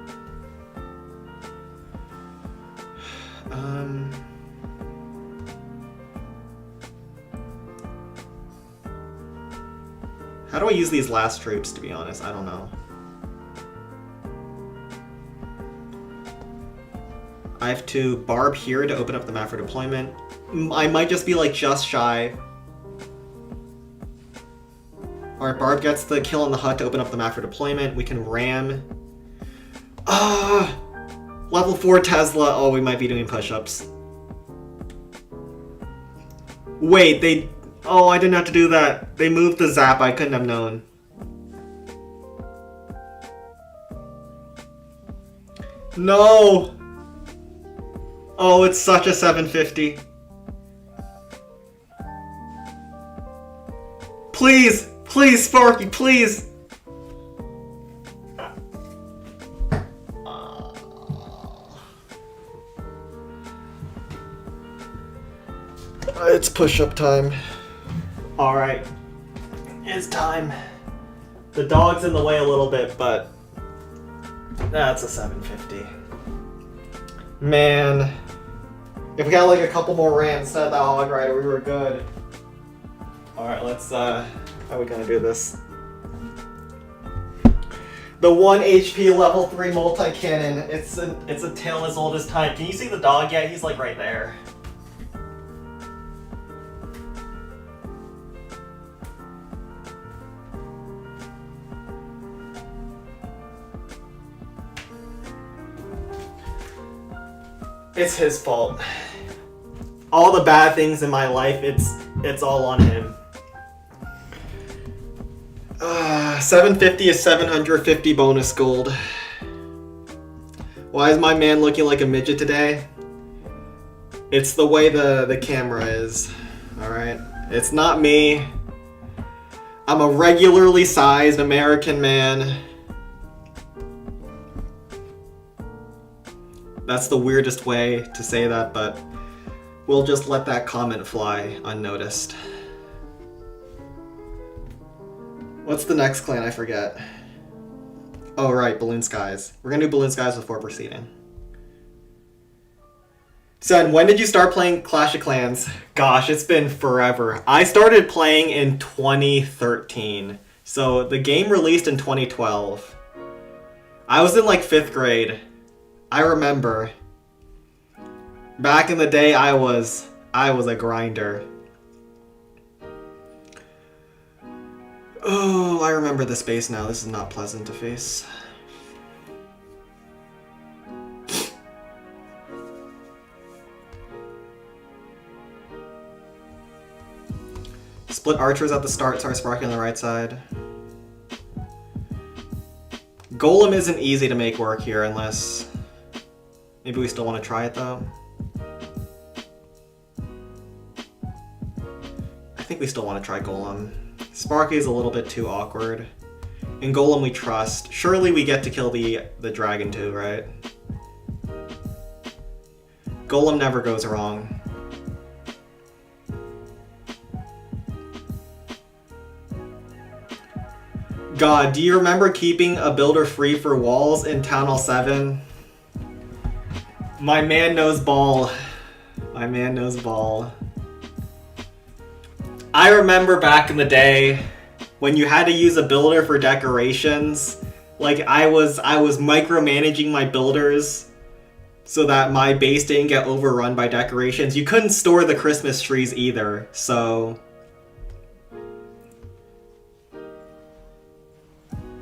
How do I use these last troops, to be honest? I don't know. I have to barb here to open up the map for deployment. I might just be like just shy. Alright, Barb gets the kill on the hut to open up the map for deployment. We can ram. Level 4 Tesla. Oh, we might be doing push-ups. Wait, they... Oh, I didn't have to do that. They moved the zap. I couldn't have known. No! Oh, it's such a 750. Please! Please, Sparky, please! It's push-up time. Alright. It's time. The dog's in the way a little bit, but that's a 750. Man. If we got like a couple more rams instead of that hog rider, we were good. Alright, let's how are we gonna do this? The 1 HP level 3 multi-cannon. It's a tale as old as time. Can you see the dog yet? He's like right there. It's his fault. All the bad things in my life, it's all on him. 750 is 750 bonus gold. Why is my man looking like a midget today? It's the way the camera is. Alright? It's not me. I'm a regularly sized American man. That's the weirdest way to say that, but we'll just let that comment fly unnoticed. What's the next clan? I forget. Oh, right, Balloon Skies. We're gonna do Balloon Skies before proceeding. Son, when did you start playing Clash of Clans? Gosh, it's been forever. I started playing in 2013. So the game released in 2012. I was in like 5th grade. I remember. Back in the day, I was a grinder. Oh, I remember this base now. This is not pleasant to face. Split archers at the start, start sparking on the right side. Golem isn't easy to make work here unless... Maybe we still want to try it though. I think we still want to try Golem. Sparky is a little bit too awkward. In Golem we trust. Surely we get to kill the dragon too, right? Golem never goes wrong. God, do you remember keeping a builder free for walls in Town Hall 7? My man knows ball. My man knows ball. I remember back in the day when you had to use a builder for decorations. Like I was micromanaging my builders so that my base didn't get overrun by decorations. You couldn't store the Christmas trees either, so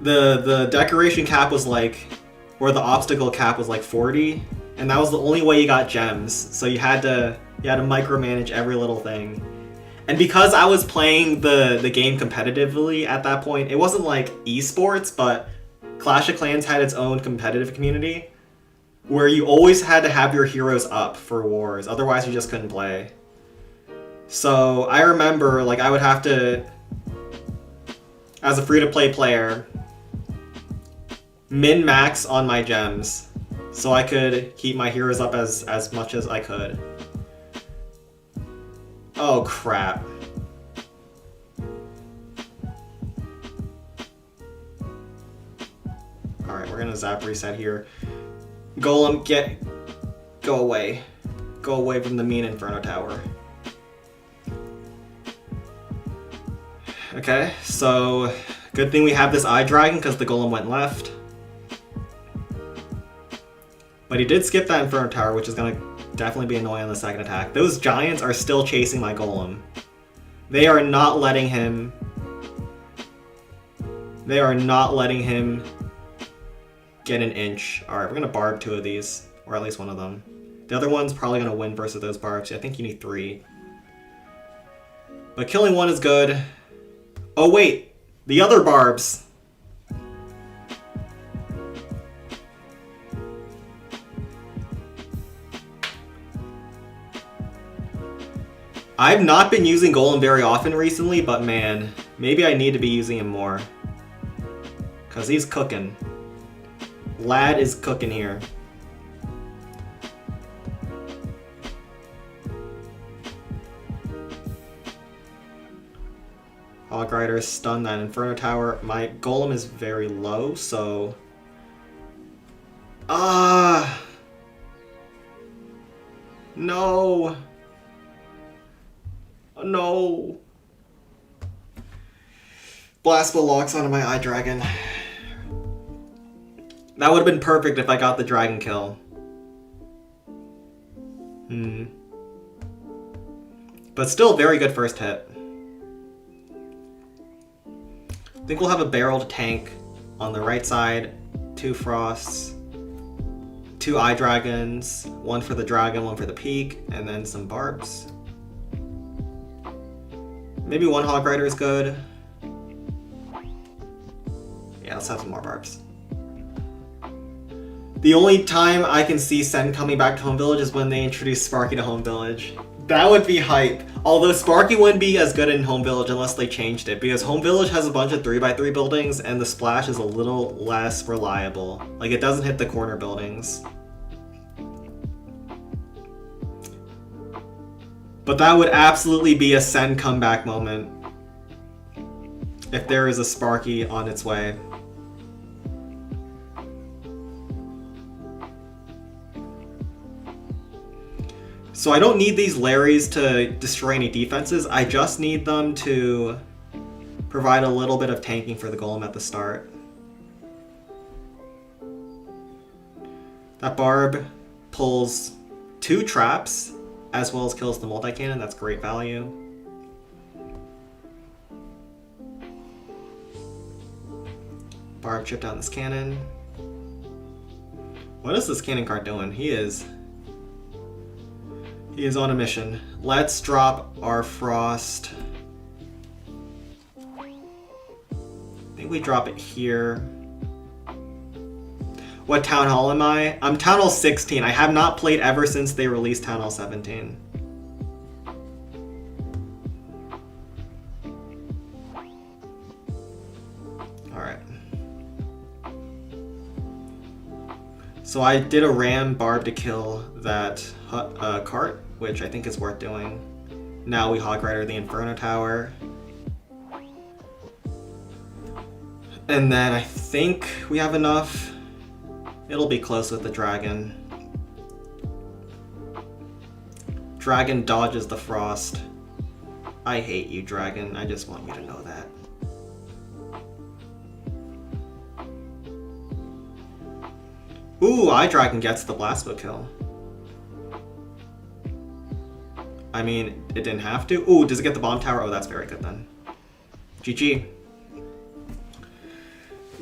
the decoration cap was like, or the obstacle cap was like 40. And that was the only way you got gems, so you had to micromanage every little thing. And because I was playing the game competitively at that point, it wasn't like esports, but Clash of Clans had its own competitive community where you always had to have your heroes up for wars, otherwise you just couldn't play. So I remember like I would have to, as a free-to-play player, min-max on my gems so I could keep my heroes up as much as I could. Oh crap. Alright, we're gonna zap reset here. Golem, go away. Go away from the mean Inferno Tower. Okay, so good thing we have this Eye Dragon because the Golem went left. But he did skip that Inferno Tower, which is going to definitely be annoying on the second attack. Those giants are still chasing my Golem. They are not letting him They are not letting him get an inch. Alright, we're gonna barb 2 of these, or at least one of them. The other one's probably gonna win versus those barbs. I think you need 3. But killing 1 is good. Oh wait, the other barbs. I've not been using Golem very often recently, but man, maybe I need to be using him more. Cause he's cooking. Lad is cooking here. Hog Rider stunned that Inferno Tower. My Golem is very low, so... No! No! Blastball locks onto my Eye Dragon. That would have been perfect if I got the dragon kill. But still very good first hit. I think we'll have a barreled tank on the right side. 2 Frosts. 2 Eye Dragons. 1 for the dragon, 1 for the peak. And then some barbs. Maybe 1 Hog Rider is good. Yeah, let's have some more barbs. The only time I can see Sen coming back to Home Village is when they introduce Sparky to Home Village. That would be hype. Although Sparky wouldn't be as good in Home Village unless they changed it, because Home Village has a bunch of 3x3 buildings and the splash is a little less reliable. Like, it doesn't hit the corner buildings. But that would absolutely be a Sen comeback moment if there is a Sparky on its way. So I don't need these Larrys to destroy any defenses, I just need them to provide a little bit of tanking for the Golem at the start. That Barb pulls 2 traps, as well as kills the multi-cannon, that's great value. Barb chip down this cannon. What is this cannon card doing? He is on a mission. Let's drop our Frost. I think we drop it here. What Town Hall am I? I'm Town Hall 16. I have not played ever since they released Town Hall 17. Alright. So I did a ram barb to kill that cart, which I think is worth doing. Now we Hog Rider the Inferno Tower. And then I think we have enough. It'll be close with the dragon. Dragon dodges the Frost. I hate you, dragon. I just want you to know that. Ooh, Eye Dragon gets the Blastbow kill. I mean, it didn't have to. Ooh, does it get the Bomb Tower? Oh, that's very good then. GG.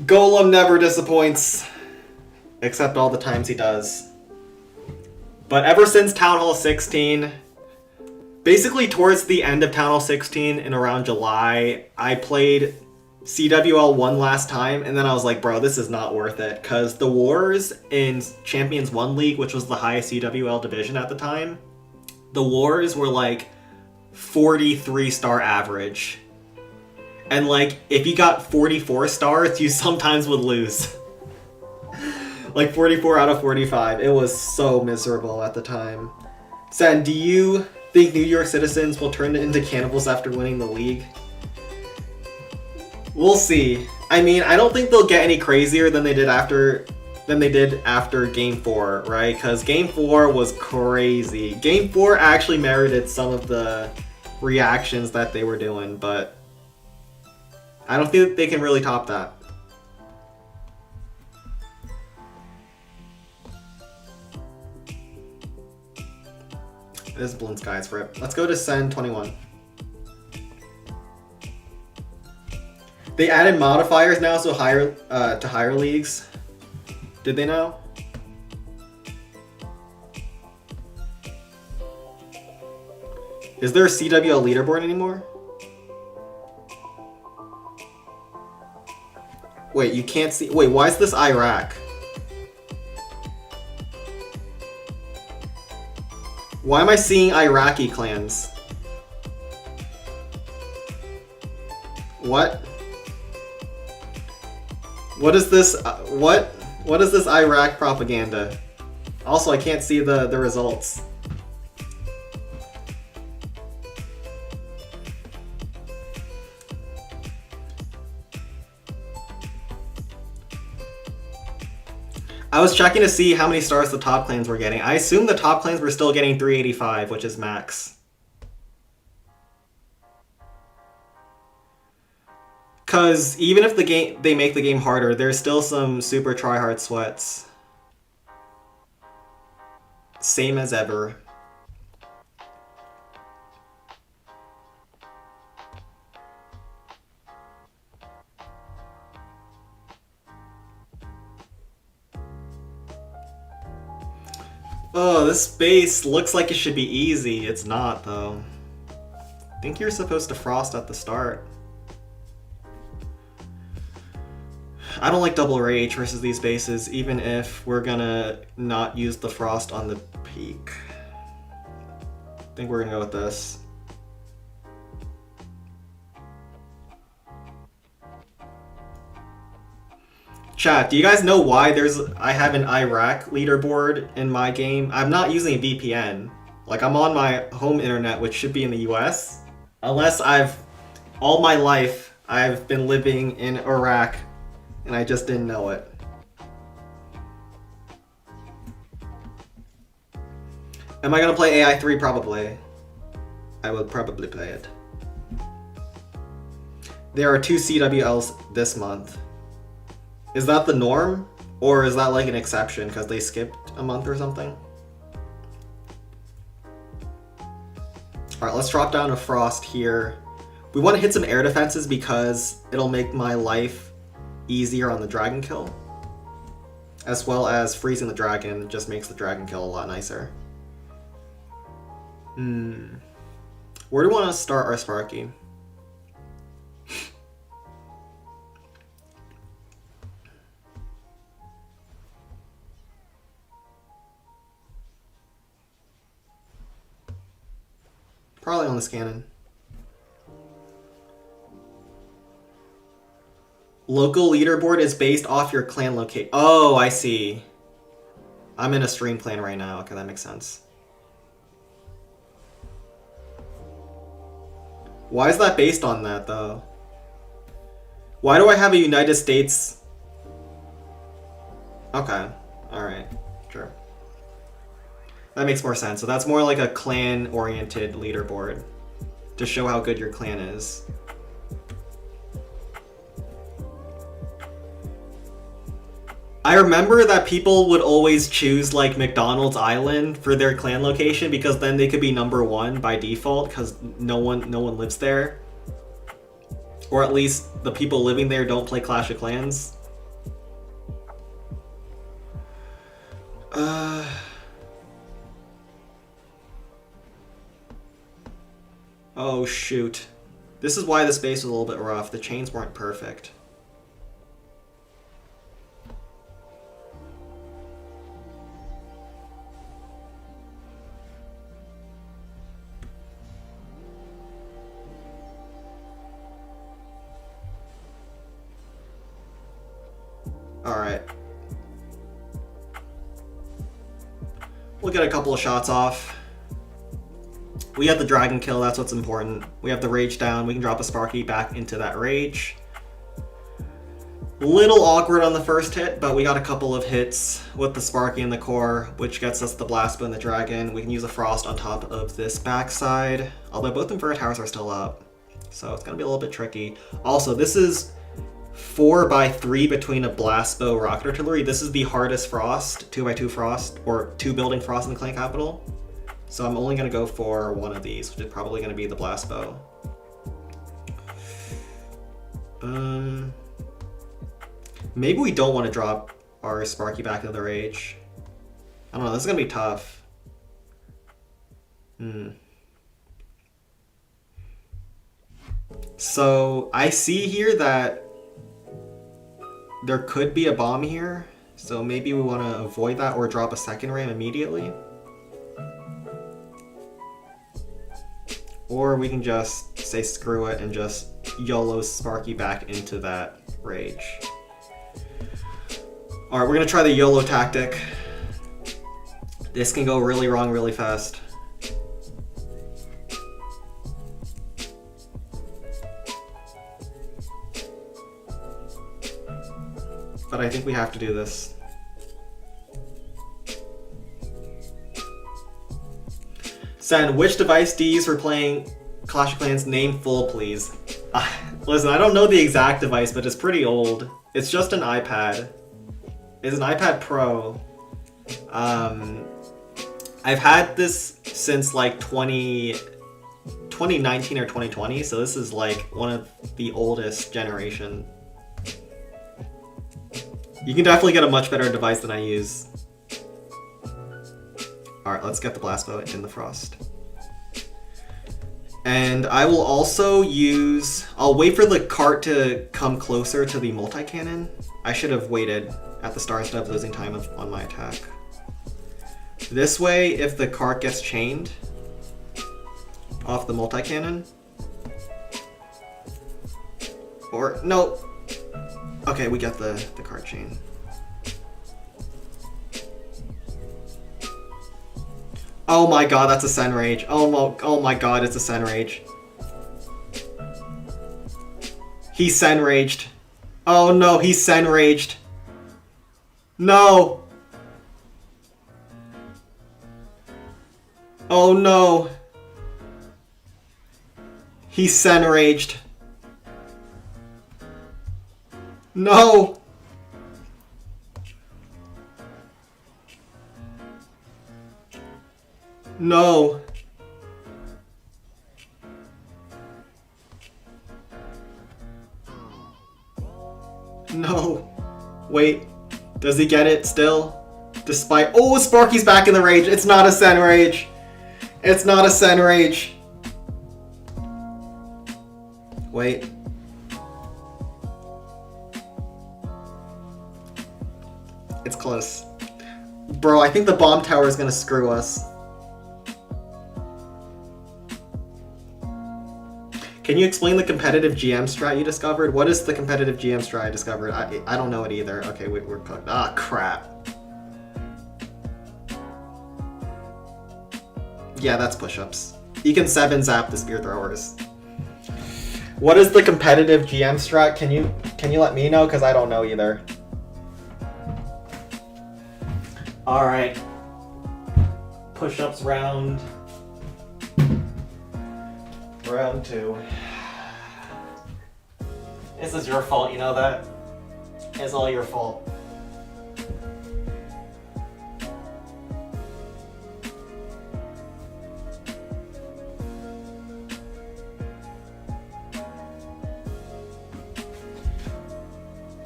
Golem never disappoints. Except all the times he does. But ever since Town Hall 16, basically towards the end of Town Hall 16 in around July, I played CWL one last time, and then I was like, bro, this is not worth it. Because the wars in Champions 1 League, which was the highest CWL division at the time, the wars were like 43-star average. And like, if you got 44 stars, you sometimes would lose. Like 44 out of 45. It was so miserable at the time. Sen, do you think New York citizens will turn into cannibals after winning the league? We'll see. I mean, I don't think they'll get any crazier than they did after Game 4, right? Because Game 4 was crazy. Game 4 actually merited some of the reactions that they were doing, but I don't think they can really top that. This is Bloom Skies rip. Let's go to Sen 21. They added modifiers now, so higher to higher leagues. Did they now? Is there a CWL leaderboard anymore? Wait, you can't see. Wait, why is this Iraq? Why am I seeing Iraqi clans? What? What is this? What is this Iraq propaganda? Also, I can't see the results. I was checking to see how many stars the top clans were getting. I assume the top clans were still getting 385, which is max. Cause even if they make the game harder, there's still some super tryhard sweats. Same as ever. Oh, this base looks like it should be easy. It's not, though. I think you're supposed to frost at the start. I don't like double rage versus these bases, even if we're gonna not use the frost on the peak. I think we're gonna go with this. Chat, do you guys know why I have an Iraq leaderboard in my game? I'm not using a VPN. Like, I'm on my home internet, which should be in the US. Unless all my life, I've been living in Iraq, and I just didn't know it. Am I gonna play AI3? Probably. I will probably play it. There are 2 CWLs this month. Is that the norm? Or is that like an exception because they skipped a month or something? Alright, let's drop down a frost here. We want to hit some air defenses because it'll make my life easier on the dragon kill. As well as freezing the dragon just makes the dragon kill a lot nicer. Where do we want to start our Sparky? Probably on this cannon. Local leaderboard is based off your clan location. Oh, I see. I'm in a stream clan right now. Okay, that makes sense. Why is that based on that, though? Why do I have a United States? Okay, alright, sure. That makes more sense. So that's more like a clan-oriented leaderboard to show how good your clan is. I remember that people would always choose like McDonald's Island for their clan location because then they could be #1 by default because no one lives there. Or at least the people living there don't play Clash of Clans. Oh shoot. This is why this base was a little bit rough. The chains weren't perfect. Alright. We'll get a couple of shots off. We have the dragon kill, that's what's important. We have the rage down, we can drop a Sparky back into that rage. Little awkward on the first hit, but we got a couple of hits with the Sparky and the core, which gets us the blast bow and the dragon. We can use a frost on top of this backside, although both inverted towers are still up. So it's gonna be a little bit tricky. Also, this is 4x3 between a blast bow rocket artillery. This is the hardest frost, 2x2 frost, or 2 building frost in the clan capital. So I'm only going to go for one of these, which is probably going to be the blast bow. Maybe we don't want to drop our Sparky back into the Rage. I don't know, this is gonna be tough. So I see here that there could be a bomb here, so maybe we want to avoid that or drop a second ram immediately. Or we can just say screw it and just YOLO Sparky back into that Rage. Alright, we're gonna try the YOLO tactic. This can go really wrong really fast. But I think we have to do this. Sen, which device do you use for playing Clash of Clans? Name full, please. Listen, I don't know the exact device, but it's pretty old. It's just an iPad. It's an iPad Pro. I've had this since like 2019 or 2020, so this is like one of the oldest generation. You can definitely get a much better device than I use. Alright, let's get the blast bow in the frost. And I will also use... I'll wait for the cart to come closer to the multi-cannon. I should have waited at the start instead of losing time on my attack. This way, if the cart gets chained off the multi-cannon... Or, no. Okay, we get the cart chain. Oh my god, that's a Sen Rage. Oh my god, it's a Sen Rage. He Sen Raged. Oh no, he Sen Raged. No! Oh no! He Sen Raged. No! No! No! Wait, does he get it still? Despite— oh, Sparky's back in the Rage! It's not a Sen Rage! It's not a Sen Rage! Wait. It's close. Bro, I think the bomb tower is gonna screw us. Can you explain the competitive GM strat you discovered? What is the competitive GM strat I discovered? I don't know it either. Okay, we're cooked. Ah, crap. Yeah, that's push-ups. You can 7-zap the spear throwers. What is the competitive GM strat? Can you let me know? Because I don't know either. Alright. Push-ups round 2. This is your fault, you know that? It's all your fault.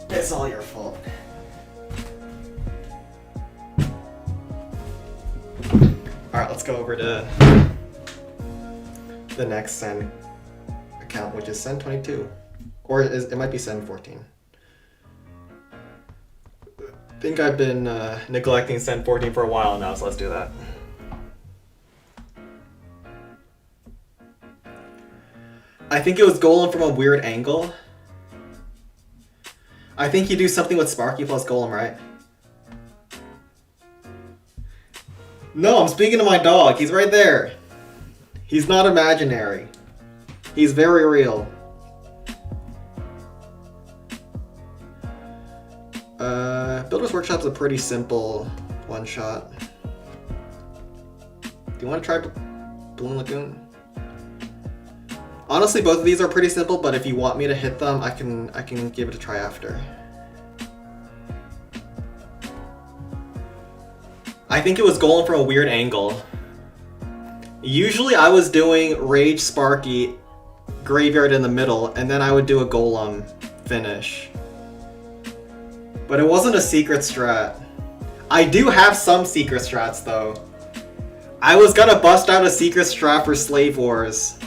It's all your fault. Alright, let's go over to the next Sen account, which is Sen 22. Or it might be Sen 14. I think I've been neglecting Sen 14 for a while now, so let's do that. I think it was Golem from a weird angle. I think you do something with Sparky plus Golem, right? No, I'm speaking to my dog. He's right there. He's not imaginary. He's very real. Builder's Workshop's a pretty simple one-shot. Do you want to try Balloon Lagoon? Honestly, both of these are pretty simple, but if you want me to hit them, I can give it a try after. I think it was Golem from a weird angle. Usually I was doing Rage Sparky graveyard in the middle, and then I would do a golem finish. But it wasn't a secret strat. I do have some secret strats though. I was gonna bust out a secret strat for Slave Wars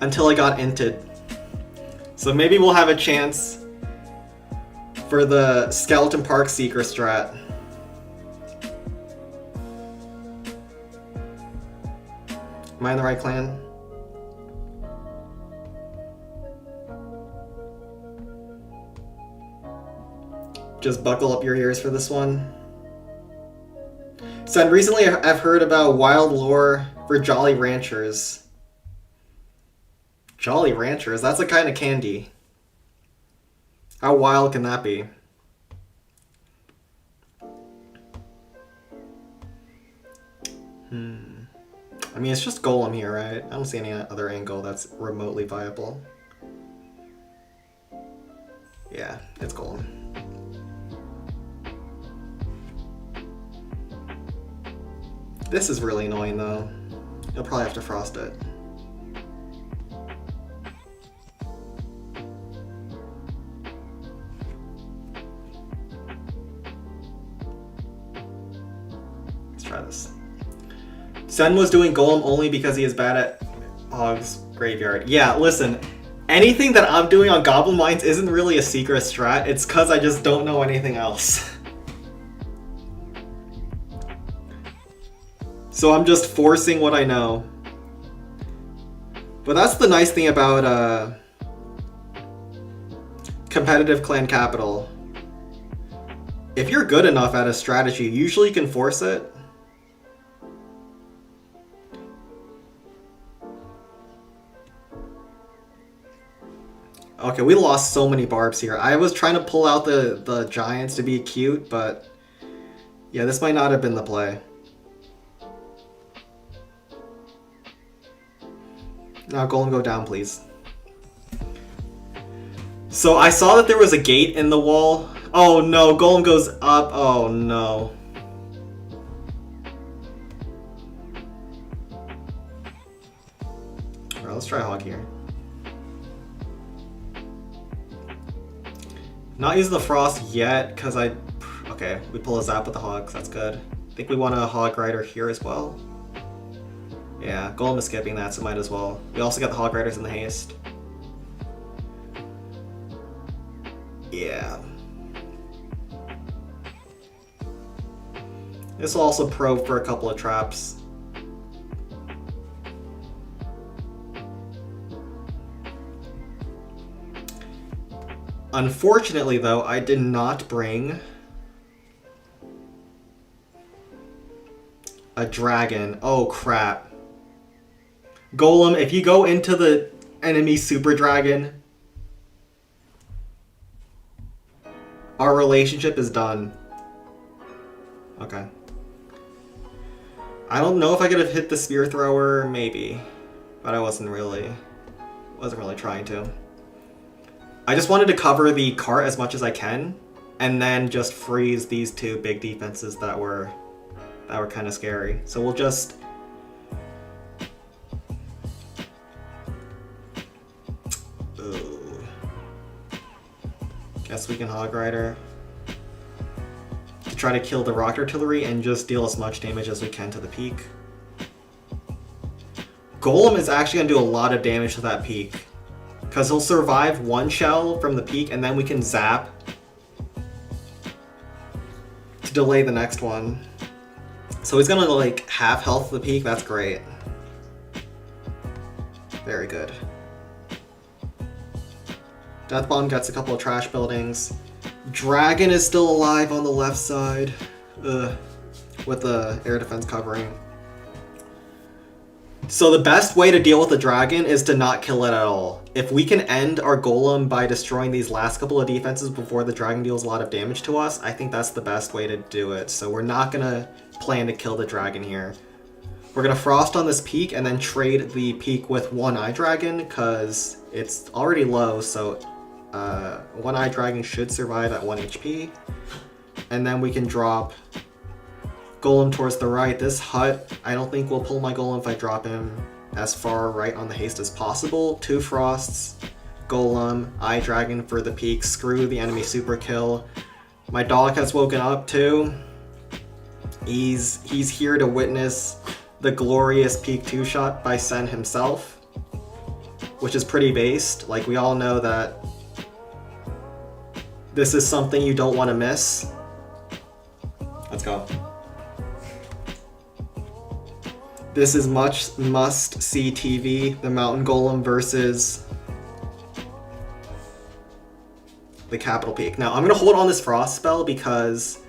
until I got inted. So maybe we'll have a chance for the Skeleton Park secret strat. Am I in the right clan? Just buckle up your ears for this one. So recently I've heard about wild lore for Jolly Ranchers. Jolly Ranchers? That's a kind of candy. How wild can that be? I mean, it's just Golem here, right? I don't see any other angle that's remotely viable. Yeah, it's Golem. This is really annoying though. You'll probably have to frost it. Let's try this. Sen was doing Golem only because he is bad at Hog's Graveyard. Yeah, listen, anything that I'm doing on Goblin Mines isn't really a secret strat, it's cause I just don't know anything else. So I'm just forcing what I know. But that's the nice thing about competitive clan capital. If you're good enough at a strategy, usually you can force it. Okay, we lost so many barbs here. I was trying to pull out the giants to be cute, but yeah, this might not have been the play. Now Golem, go down, please. So I saw that there was a gate in the wall. Oh no, Golem goes up. Oh no. Alright, let's try Hog here. Not using the frost yet, because okay, we pull a zap with the hogs, that's good. I think we want a hog rider here as well. Yeah, Golem is skipping that, so might as well. We also got the hog riders in the haste. Yeah. This will also probe for a couple of traps. Unfortunately though, I did not bring a dragon. Oh crap. Golem, if you go into the enemy super dragon, our relationship is done. Okay. I don't know if I could have hit the spear thrower, maybe, but I wasn't really trying to. I just wanted to cover the cart as much as I can, and then just freeze these two big defenses that were kind of scary. So we'll just guess we can Hog Rider to try to kill the rocket artillery and just deal as much damage as we can to the peak. Golem is actually going to do a lot of damage to that peak, because he'll survive one shell from the peak and then we can zap to delay the next one. So he's gonna like half health the peak, that's great. Very good. Death Bomb gets a couple of trash buildings. Dragon is still alive on the left side. With the air defense covering. So the best way to deal with the dragon is to not kill it at all. If we can end our golem by destroying these last couple of defenses before the dragon deals a lot of damage to us, I think that's the best way to do it. So we're not gonna plan to kill the dragon here. We're gonna frost on this peak and then trade the peak with One Eye Dragon because it's already low, so One Eye Dragon should survive at 1 HP. And then we can drop Golem towards the right. This hut, I don't think will pull my Golem if I drop him as far right on the haste as possible. 2 Frosts, Golem, Eye Dragon for the peak, screw the enemy super kill. My dog has woken up too. He's here to witness the glorious peak 2-shot by Sen himself, which is pretty based. Like, we all know that this is something you don't want to miss. Let's go. This is must-see TV, the Mountain Golem versus the Capital Peak. Now, I'm going to hold on this Frost spell because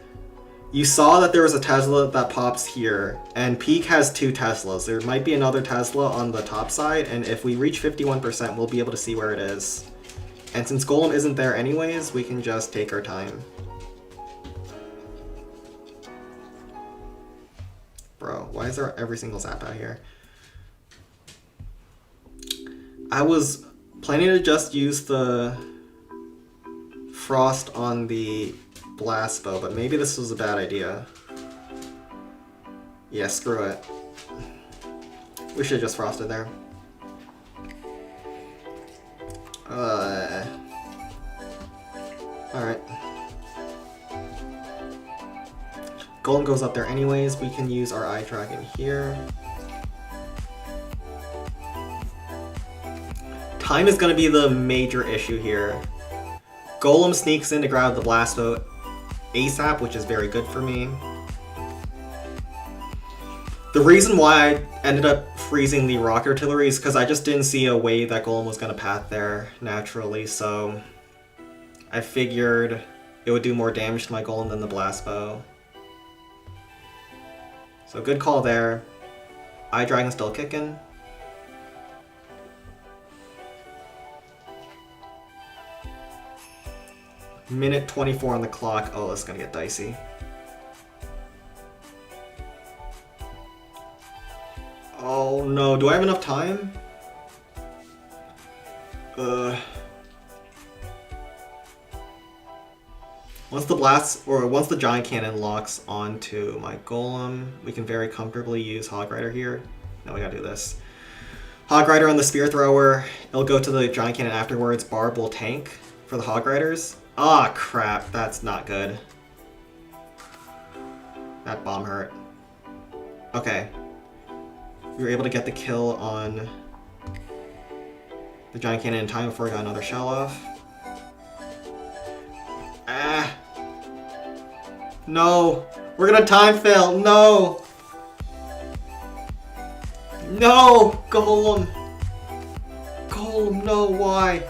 you saw that there was a Tesla that pops here, and Peak has 2 Teslas. There might be another Tesla on the top side, and if we reach 51%, we'll be able to see where it is. And since Golem isn't there anyways, we can just take our time. Bro, why is there every single zap out here? I was planning to just use the Frost on the Blast Bow, but maybe this was a bad idea. Yeah, screw it. We should have just frosted there. Alright. Golem goes up there anyways. We can use our Eye Dragon here. Time is going to be the major issue here. Golem sneaks in to grab the Blast Bow ASAP, which is very good for me. The reason why I ended up freezing the Rocket Artillery is because I just didn't see a way that Golem was going to path there naturally, so I figured it would do more damage to my Golem than the Blast Bow. So good call there. Eye Dragon still kicking. Minute 24 on the clock. Oh, it's gonna get dicey. Oh no, do I have enough time? Once the Giant Cannon locks onto my Golem, we can very comfortably use Hog Rider here. Now we gotta do this. Hog Rider on the Spear Thrower. It'll go to the Giant Cannon afterwards. Barb will tank for the Hog Riders. Ah, crap. That's not good. That bomb hurt. Okay. We were able to get the kill on the Giant Cannon in time before we got another shell off. Ah! No! We're gonna time fail! No! No! Golem! Golem, no, why?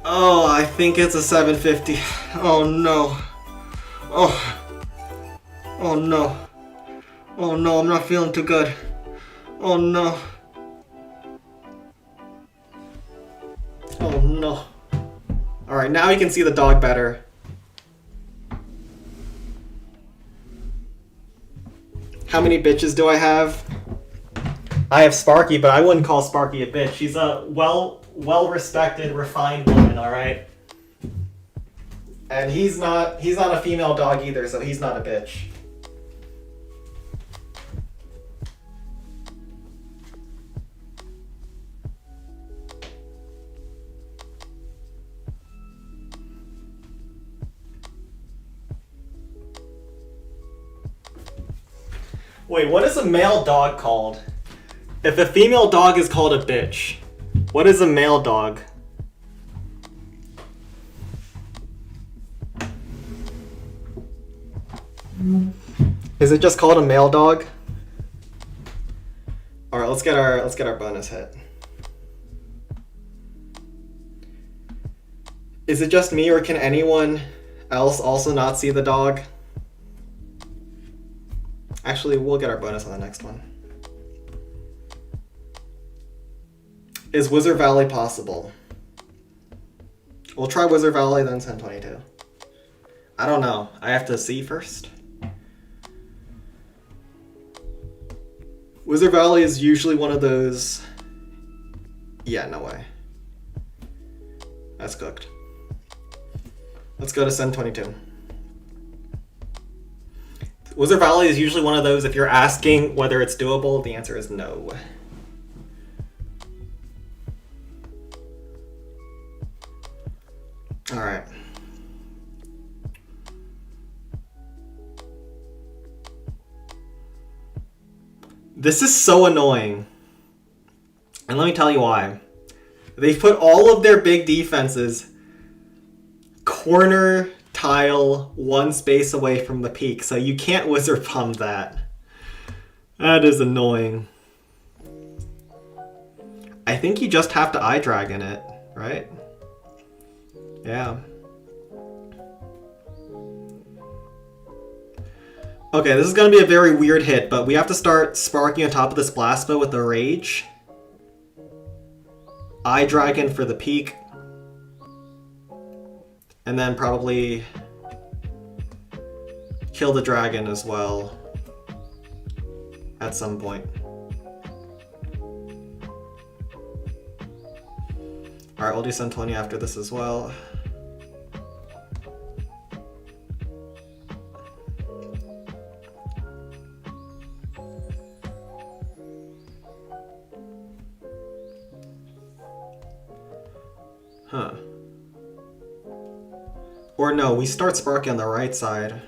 Oh, I think it's a 750. Oh no. Oh. Oh no. Oh no, I'm not feeling too good. Oh no. Oh no. Alright, now you can see the dog better. How many bitches do I have? I have Sparky, but I wouldn't call Sparky a bitch. She's a well-respected, refined woman, alright? And he's not a female dog either, so he's not a bitch. Wait, what is a male dog called? If a female dog is called a bitch, what is a male dog? Is it just called a male dog? All right, let's get our bonus hit. Is it just me, or can anyone else also not see the dog? Actually, we'll get our bonus on the next one. Is Wizard Valley possible? We'll try Wizard Valley, then 1022. I don't know. I have to see first. Wizard Valley is usually one of those... Yeah, no way. That's cooked. Let's go to 1022. Wizard Valley is usually one of those, if you're asking whether it's doable, the answer is no. Alright. This is so annoying. And let me tell you why. They've put all of their big defenses corner tile one space away from the peak, so you can't wizard pump that. That is annoying. I think you just have to eye dragon it, right? Yeah. Okay, this is going to be a very weird hit, but we have to start sparking on top of this blast bow with the rage. Eye dragon for the peak. And then probably kill the dragon as well at some point. Alright, we'll do San Antonio after this as well. Huh. Or no, we start sparking on the right side.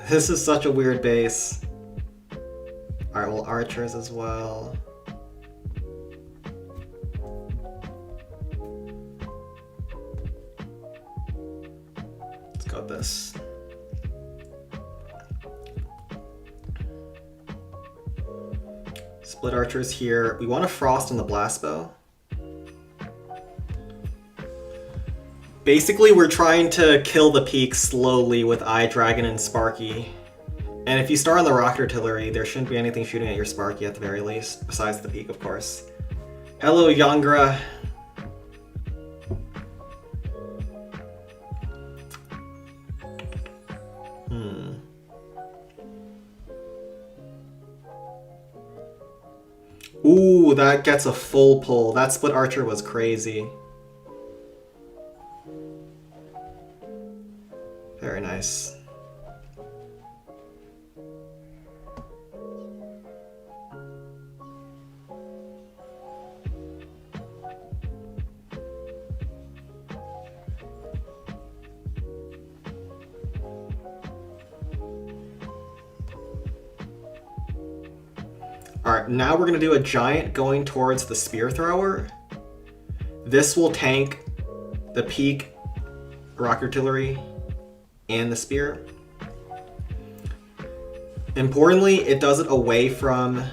This is such a weird base. Alright, well, archers as well. Let's go with this. Split archers here. We want to frost on the blast bow. Basically, we're trying to kill the peak slowly with Eye Dragon and Sparky. And if you start on the rocket artillery, there shouldn't be anything shooting at your Sparky at the very least, besides the peak, of course. Hello, Yangra. Ooh, that gets a full pull. That split archer was crazy. Very nice. Alright, now we're going to do a giant going towards the spear thrower. This will tank the peak, rocket artillery, and the spear. Importantly, it does it away from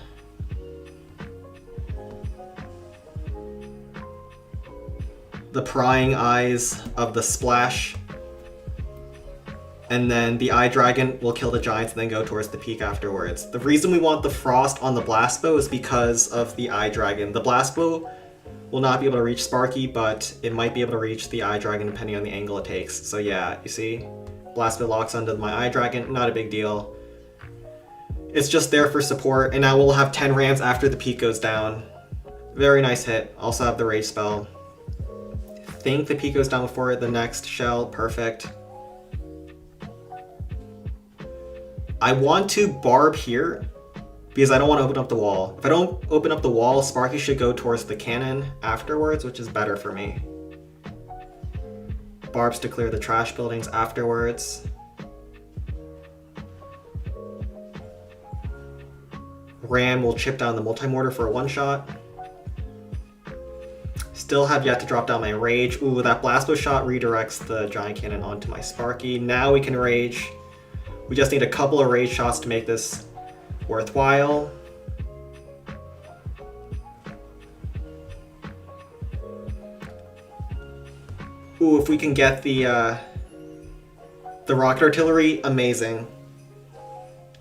the prying eyes of the splash. And then the Eye Dragon will kill the giants and then go towards the peak afterwards. The reason we want the frost on the blast bow is because of the Eye Dragon. The blast bow will not be able to reach Sparky, but it might be able to reach the Eye Dragon depending on the angle it takes. So yeah, you see? Blast bow locks onto my Eye Dragon, not a big deal. It's just there for support, and now we'll have 10 rams after the peak goes down. Very nice hit. Also have the rage spell. Think the peak goes down before the next shell. Perfect. I want to barb here because I don't want to open up the wall. If I don't open up the wall, Sparky should go towards the cannon afterwards, which is better for me. Barbs to clear the trash buildings afterwards. Ram will chip down the multi-mortar for a one-shot. Still have yet to drop down my rage. Ooh, that blast bow shot redirects the giant cannon onto my Sparky. Now we can rage. We just need a couple of rage shots to make this worthwhile. Ooh, if we can get the rocket artillery, amazing.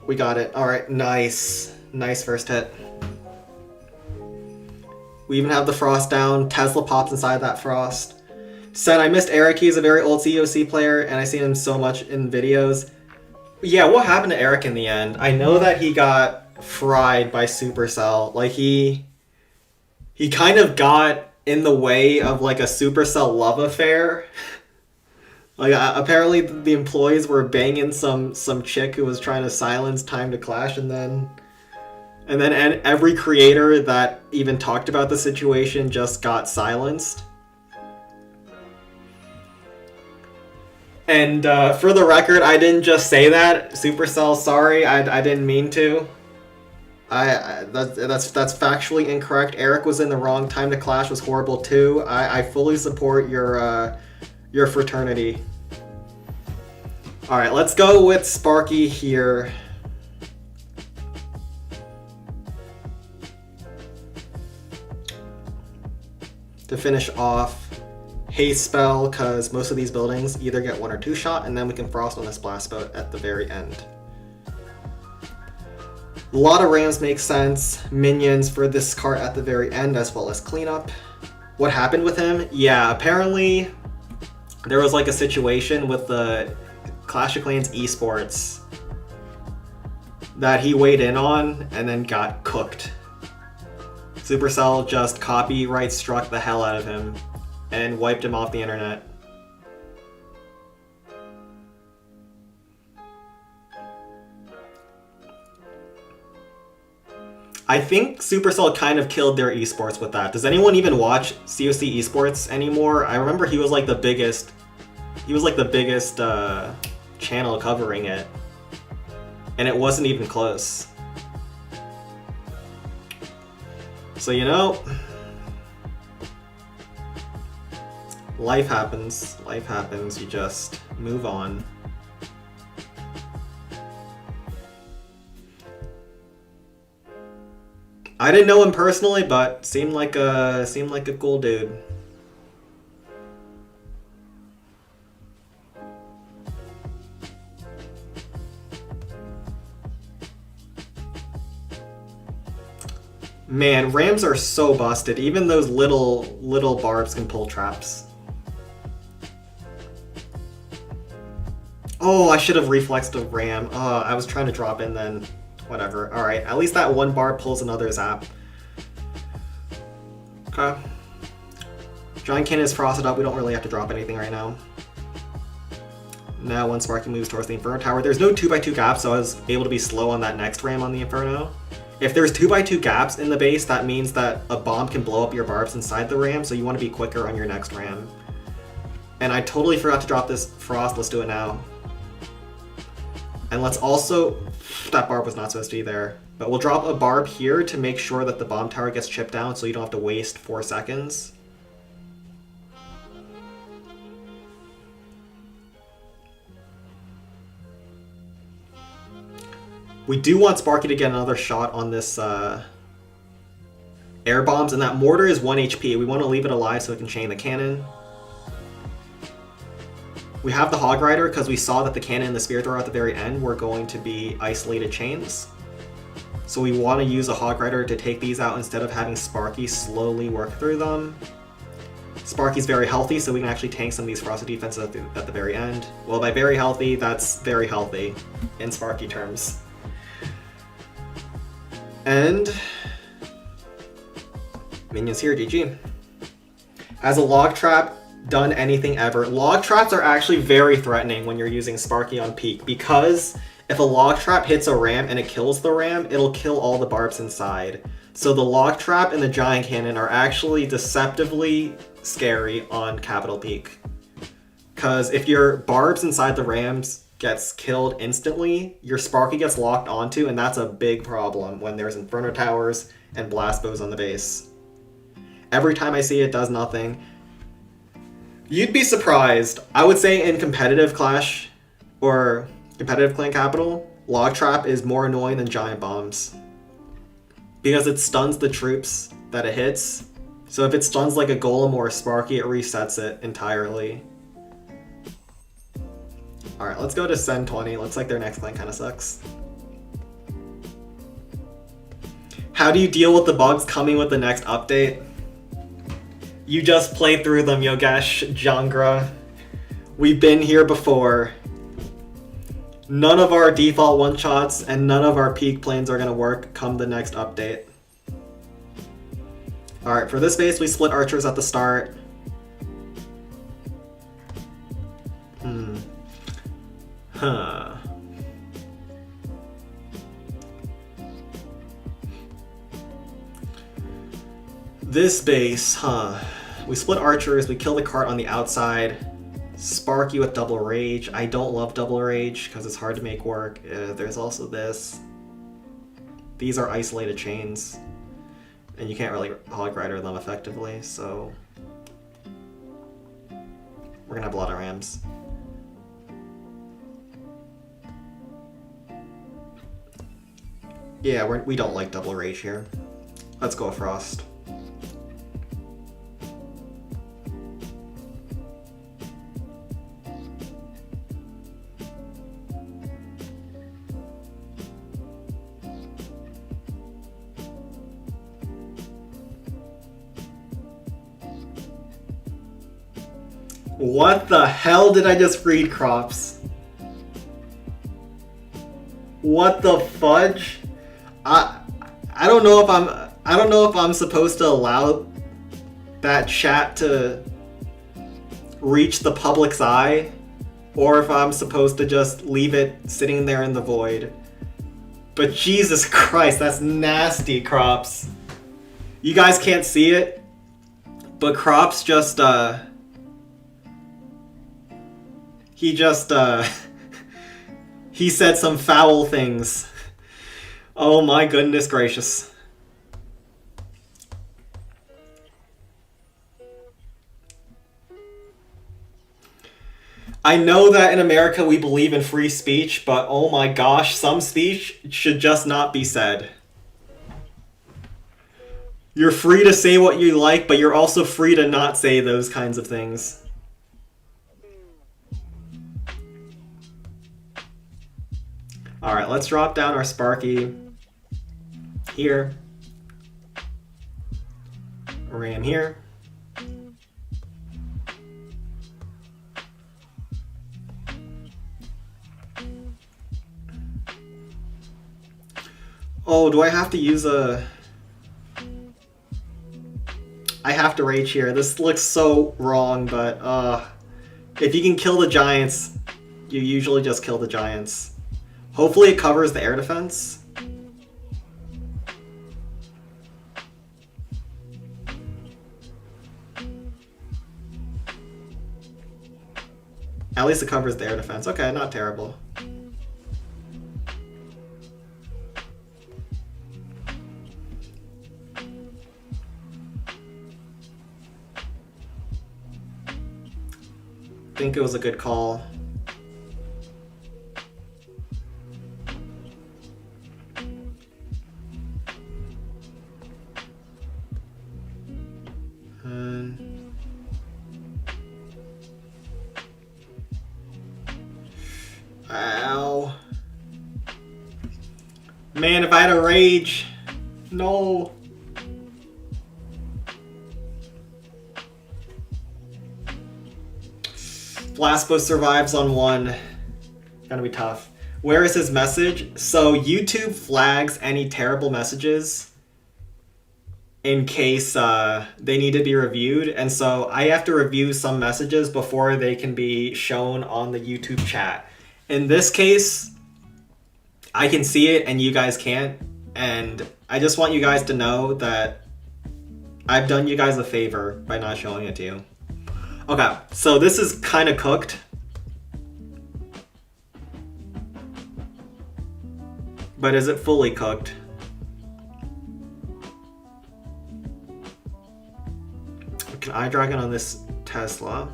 We got it. All right, nice. Nice first hit. We even have the frost down. Tesla pops inside that frost. Said I missed Eric. He's a very old COC player, and I've seen him so much in videos. Yeah, what happened to Eric in the end? I know that he got fried by Supercell. Like he kind of got in the way of like a Supercell love affair. Like apparently the employees were banging some chick who was trying to silence Time to Clash, and then every creator that even talked about the situation just got silenced. And for the record, I didn't just say that. Supercell, sorry, I didn't mean to. That's factually incorrect. Eric was in the wrong. Time to Clash was horrible too. I fully support your fraternity. All right, let's go with Sparky here. To finish off, haste spell, because most of these buildings either get 1 or 2 shot, and then we can frost on this blast boat at the very end. A lot of rams make sense. Minions for this cart at the very end, as well as cleanup. What happened with him? Yeah, apparently there was like a situation with the Clash of Clans esports that he weighed in on and then got cooked. Supercell just copyright struck the hell out of him and wiped him off the internet. I think Supercell kind of killed their esports with that. Does anyone even watch COC esports anymore? I remember he was like the biggest channel covering it, and it wasn't even close. So, you know, life happens, you just move on. I didn't know him personally, but seemed like a cool dude. Man, rams are so busted. Even those little barbs can pull traps. Oh, I should have reflexed a ram. Oh, I was trying to drop in then. Whatever. Alright, at least that one barb pulls another zap. Okay. Giant Cannon is frosted up. We don't really have to drop anything right now. Now, when Sparky moves towards the Inferno Tower, there's no 2x2 gaps, so I was able to be slow on that next ram on the Inferno. If there's 2x2 gaps in the base, that means that a bomb can blow up your barbs inside the ram, so you want to be quicker on your next ram. And I totally forgot to drop this frost. Let's do it now. And let's also... That barb was not supposed to be there. But we'll drop a barb here to make sure that the bomb tower gets chipped down so you don't have to waste 4 seconds. We do want Sparky to get another shot on this air bombs, and that mortar is 1 HP. We want to leave it alive so it can chain the cannon. We have the Hog Rider because we saw that the cannon and the Spear Thrower at the very end were going to be isolated chains. So we want to use a Hog Rider to take these out instead of having Sparky slowly work through them. Sparky's very healthy, so we can actually tank some of these frosted defenses at the very end. Well, by very healthy, that's very healthy in Sparky terms. And minions here, GG. Has a log trap done anything ever? Log traps are actually very threatening when you're using Sparky on peak, because if a log trap hits a ram and it kills the ram, it'll kill all the barbs inside. So the log trap and the giant cannon are actually deceptively scary on capital peak. Because if your barbs inside the rams gets killed instantly, your Sparky gets locked onto, and that's a big problem when there's Inferno Towers and Blast Bows on the base. Every time I see it, does nothing. You'd be surprised. I would say in competitive Clash or competitive Clan Capital, Log Trap is more annoying than Giant Bombs. Because it stuns the troops that it hits. So if it stuns like a Golem or a Sparky, it resets it entirely. Alright, let's go to Sen 20. Looks like their next clan kind of sucks. How do you deal with the bugs coming with the next update? You just play through them, Yogesh, Jangra. We've been here before. None of our default one-shots and none of our peak planes are going to work come the next update. Alright, for this base we split archers at the start. Huh. This base, we split archers, we kill the cart on the outside. Sparky with double rage. I don't love double rage because it's hard to make work. There's also this. These are isolated chains. And you can't really hog rider them effectively, so we're gonna have a lot of rams. Yeah, we don't like double rage here. Let's go Frost. What the hell did I just read, Crops? What the fudge? I don't know if I'm supposed to allow that chat to reach the public's eye, or if I'm supposed to just leave it sitting there in the void. But Jesus Christ, that's nasty, Crops. You guys can't see it, but Crops just he said some foul things. Oh my goodness gracious. I know that in America we believe in free speech, but oh my gosh, some speech should just not be said. You're free to say what you like, but you're also free to not say those kinds of things. Alright, let's drop down our Sparky here. Ram here. Oh, do I have to use a... I have to rage here. This looks so wrong, but if you can kill the giants, you usually just kill the giants. Hopefully it covers the air defense. At least it covers the air defense. Okay, not terrible. I think it was a good call. Ow. Man, if I had a rage. No. Blaspo survives on one. Gonna be tough. Where is his message? So YouTube flags any terrible messages in case they need to be reviewed, and so I have to review some messages before they can be shown on the YouTube chat. In this case, I can see it and you guys can't, and I just want you guys to know that I've done you guys a favor by not showing it to you. Okay, so this is kind of cooked. But is it fully cooked? Can I dragon on this Tesla?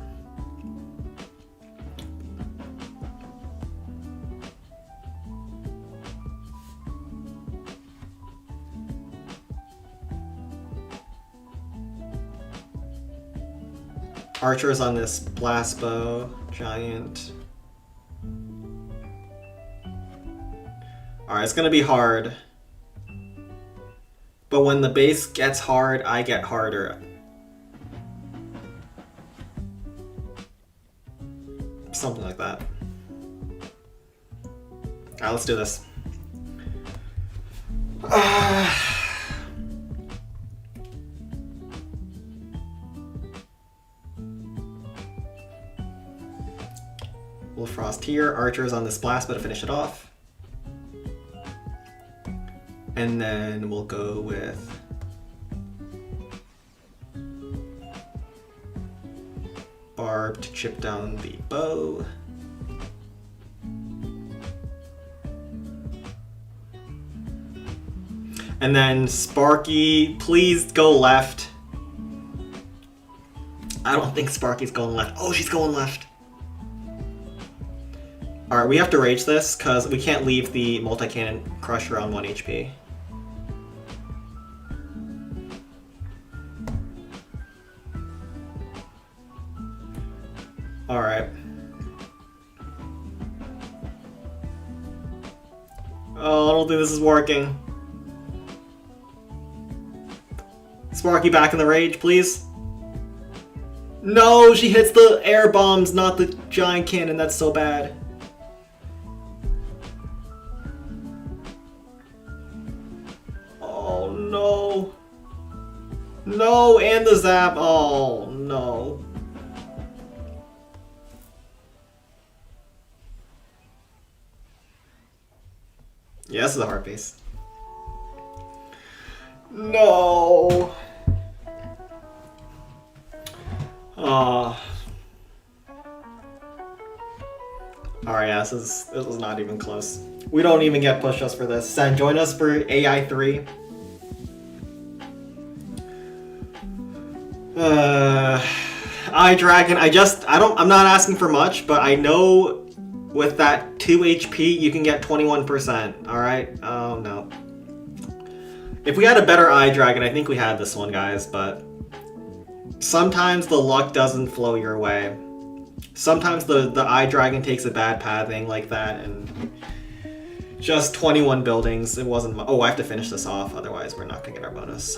Archers on this blast bow, giant. Alright, it's gonna be hard. But when the base gets hard, I get harder. Something like that. Alright, let's do this. We'll frost here. Archers on this blast, but to finish it off. And then we'll go with Barb to chip down the bow. And then Sparky, please go left. I don't think Sparky's going left. Oh, she's going left. Alright, we have to rage this because we can't leave the multi-cannon crusher on 1 HP. Alright. Oh, I don't think this is working. Sparky back in the rage, please. No, she hits the air bombs, not the giant cannon. That's so bad. Oh no. No, and the zap. Oh no. Yeah, this is a hard piece. No. Alright, yeah, this was not even close. We don't even get push us for this. Sen, join us for AI 3. iDragon, I'm not asking for much, but I know with that 2 HP you can get 21%. Alright? Oh no. If we had a better iDragon, I think we had this one, guys, but sometimes the luck doesn't flow your way. Sometimes the iDragon takes a bad pathing like that, and just 21 buildings, it wasn't oh, I have to finish this off, otherwise we're not gonna get our bonus.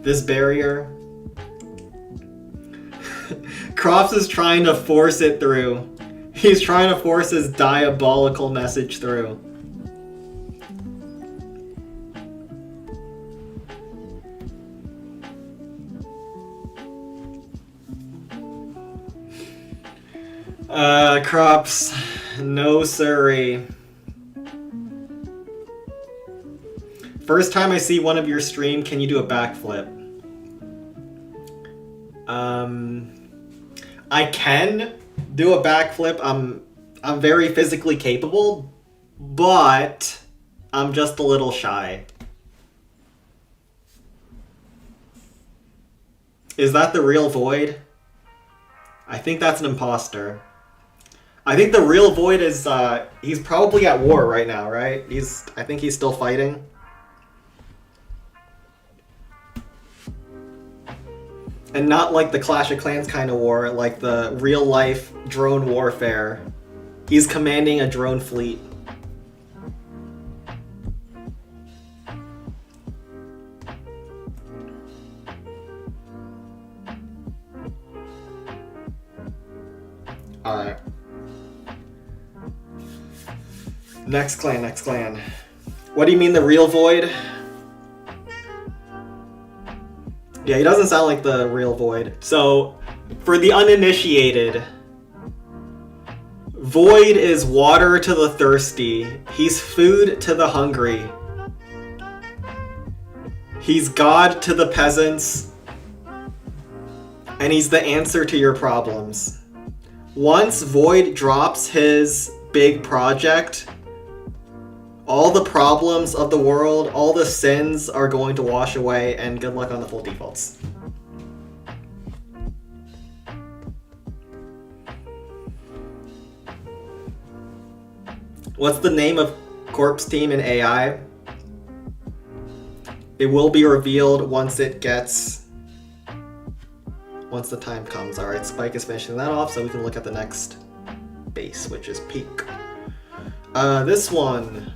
This barrier. Crops is trying to force it through. He's trying to force his diabolical message through. Crops. No siree. First time I see one of your stream, can you do a backflip? I can do a backflip. I'm very physically capable, but I'm just a little shy. Is that the real Void? I think that's an imposter. I think the real Void is, he's probably at war right now, right? I think he's still fighting. And not like the Clash of Clans kind of war, like the real-life drone warfare. He's commanding a drone fleet. Alright. Next clan, next clan. What do you mean the real Void? Yeah, he doesn't sound like the real Void. So, for the uninitiated, Void is water to the thirsty. He's food to the hungry. He's God to the peasants. And he's the answer to your problems. Once Void drops his big project, all the problems of the world, all the sins are going to wash away, and good luck on the full defaults. What's the name of Corpse Team in AI? It will be revealed once the time comes. Alright, Spike is finishing that off, so we can look at the next base, which is Peak. This one.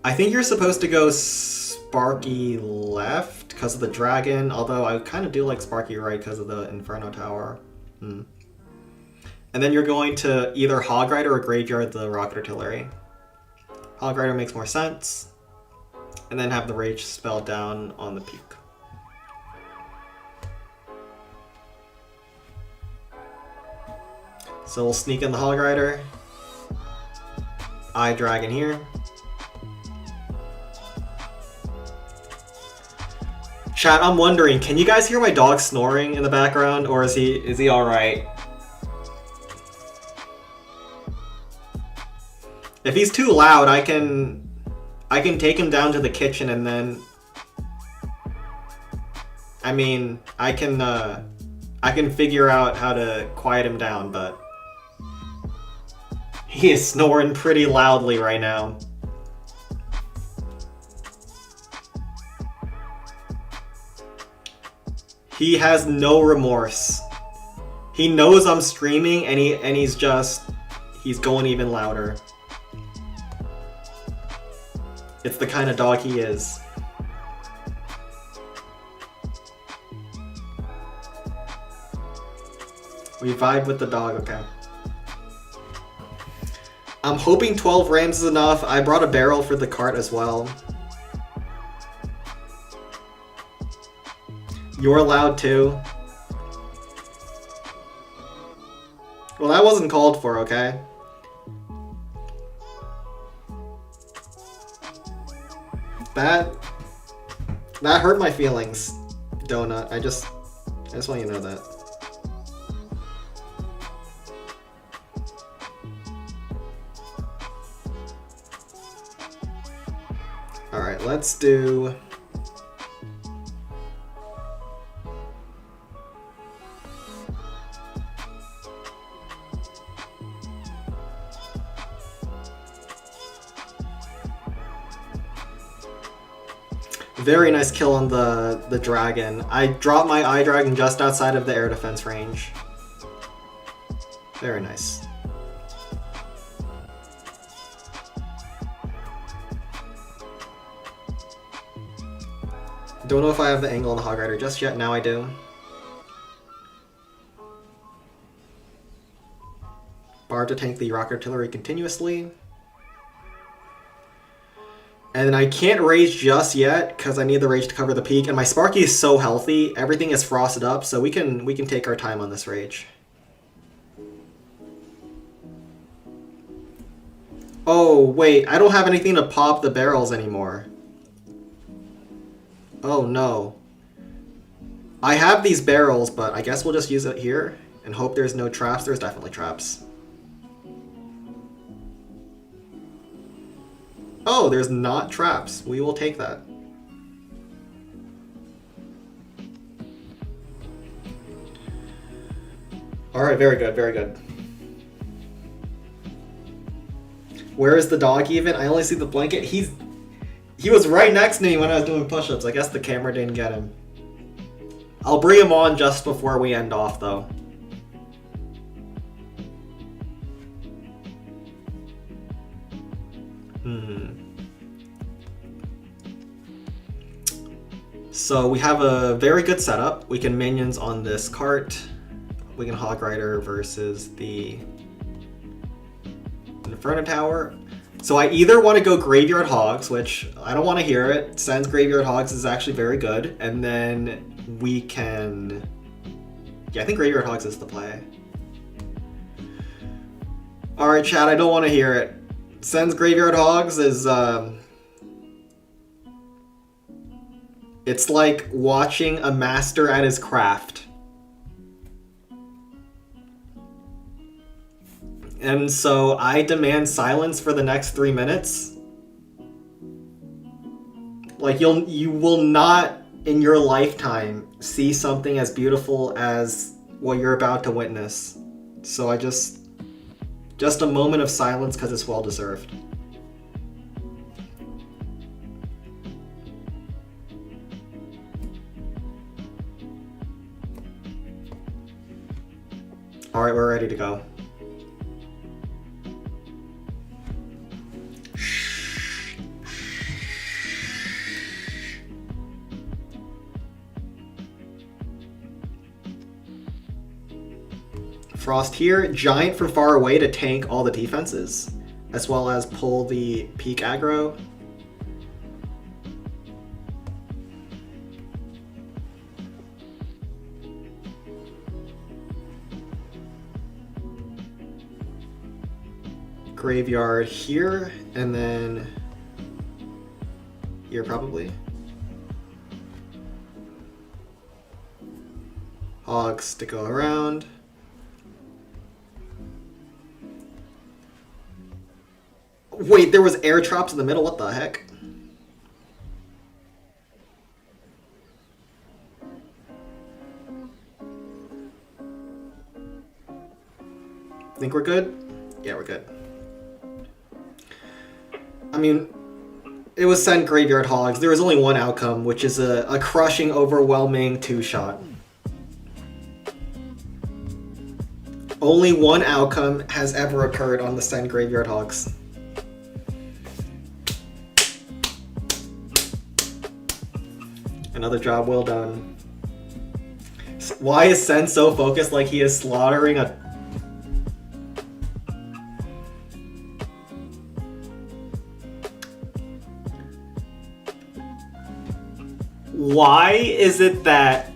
I think you're supposed to go Sparky left because of the dragon, although I kind of do like Sparky right because of the Inferno Tower. And then you're going to either Hog Rider or Graveyard the Rocket Artillery. Hog Rider makes more sense. And then have the Rage spell down on the peak. So we'll sneak in the Hog Rider. Eye Dragon here. Chat, I'm wondering, can you guys hear my dog snoring in the background, or is he alright? If he's too loud, I can take him down to the kitchen and then I mean, I can figure out how to quiet him down, but he is snoring pretty loudly right now. He has no remorse. He knows I'm streaming and he's going even louder. It's the kind of dog he is. We vibe with the dog, okay. I'm hoping 12 rams is enough. I brought a barrel for the cart as well. You're allowed too. Well, that wasn't called for, okay? That hurt my feelings, Donut. I just want you to know that. Alright, let's do... Very nice kill on the dragon. I dropped my eye dragon just outside of the air defense range. Very nice. Don't know if I have the angle on the Hog Rider just yet. Now I do. Bar to tank the Rocket Artillery continuously. And I can't rage just yet because I need the rage to cover the peak, and my Sparky is so healthy. Everything is frosted up, so we can take our time on this rage. Oh wait, I don't have anything to pop the barrels anymore. Oh no. I have these barrels, but I guess we'll just use it here and hope there's no traps. There's definitely traps. Oh, there's not traps. We will take that. Alright, very good, very good. Where is the dog even? I only see the blanket. He was right next to me when I was doing push-ups. I guess the camera didn't get him. I'll bring him on just before we end off, though. So we have a very good setup. We can minions on this cart. We can Hog Rider versus the Inferno Tower. So I either want to go Graveyard Hogs, which I don't want to hear it. Sen's Graveyard Hogs is actually very good. And then we can... Yeah, I think Graveyard Hogs is the play. Alright, chat, I don't want to hear it. Sen's Graveyard Hogs is... It's like watching a master at his craft. And so I demand silence for the next 3 minutes. Like you will not in your lifetime see something as beautiful as what you're about to witness. So I just a moment of silence because it's well deserved. All right, we're ready to go. Frost here, Giant from far away to tank all the defenses, as well as pull the peak aggro. Graveyard here, and then here probably. Hogs to go around. Wait, there was air traps in the middle? What the heck? Think we're good? Yeah, we're good. I mean, it was send Graveyard Hogs. There was only one outcome, which is a crushing, overwhelming 2-shot. Only one outcome has ever occurred on the send Graveyard Hogs. Another job well done. Why is Sen so focused like he is slaughtering a... Why is it that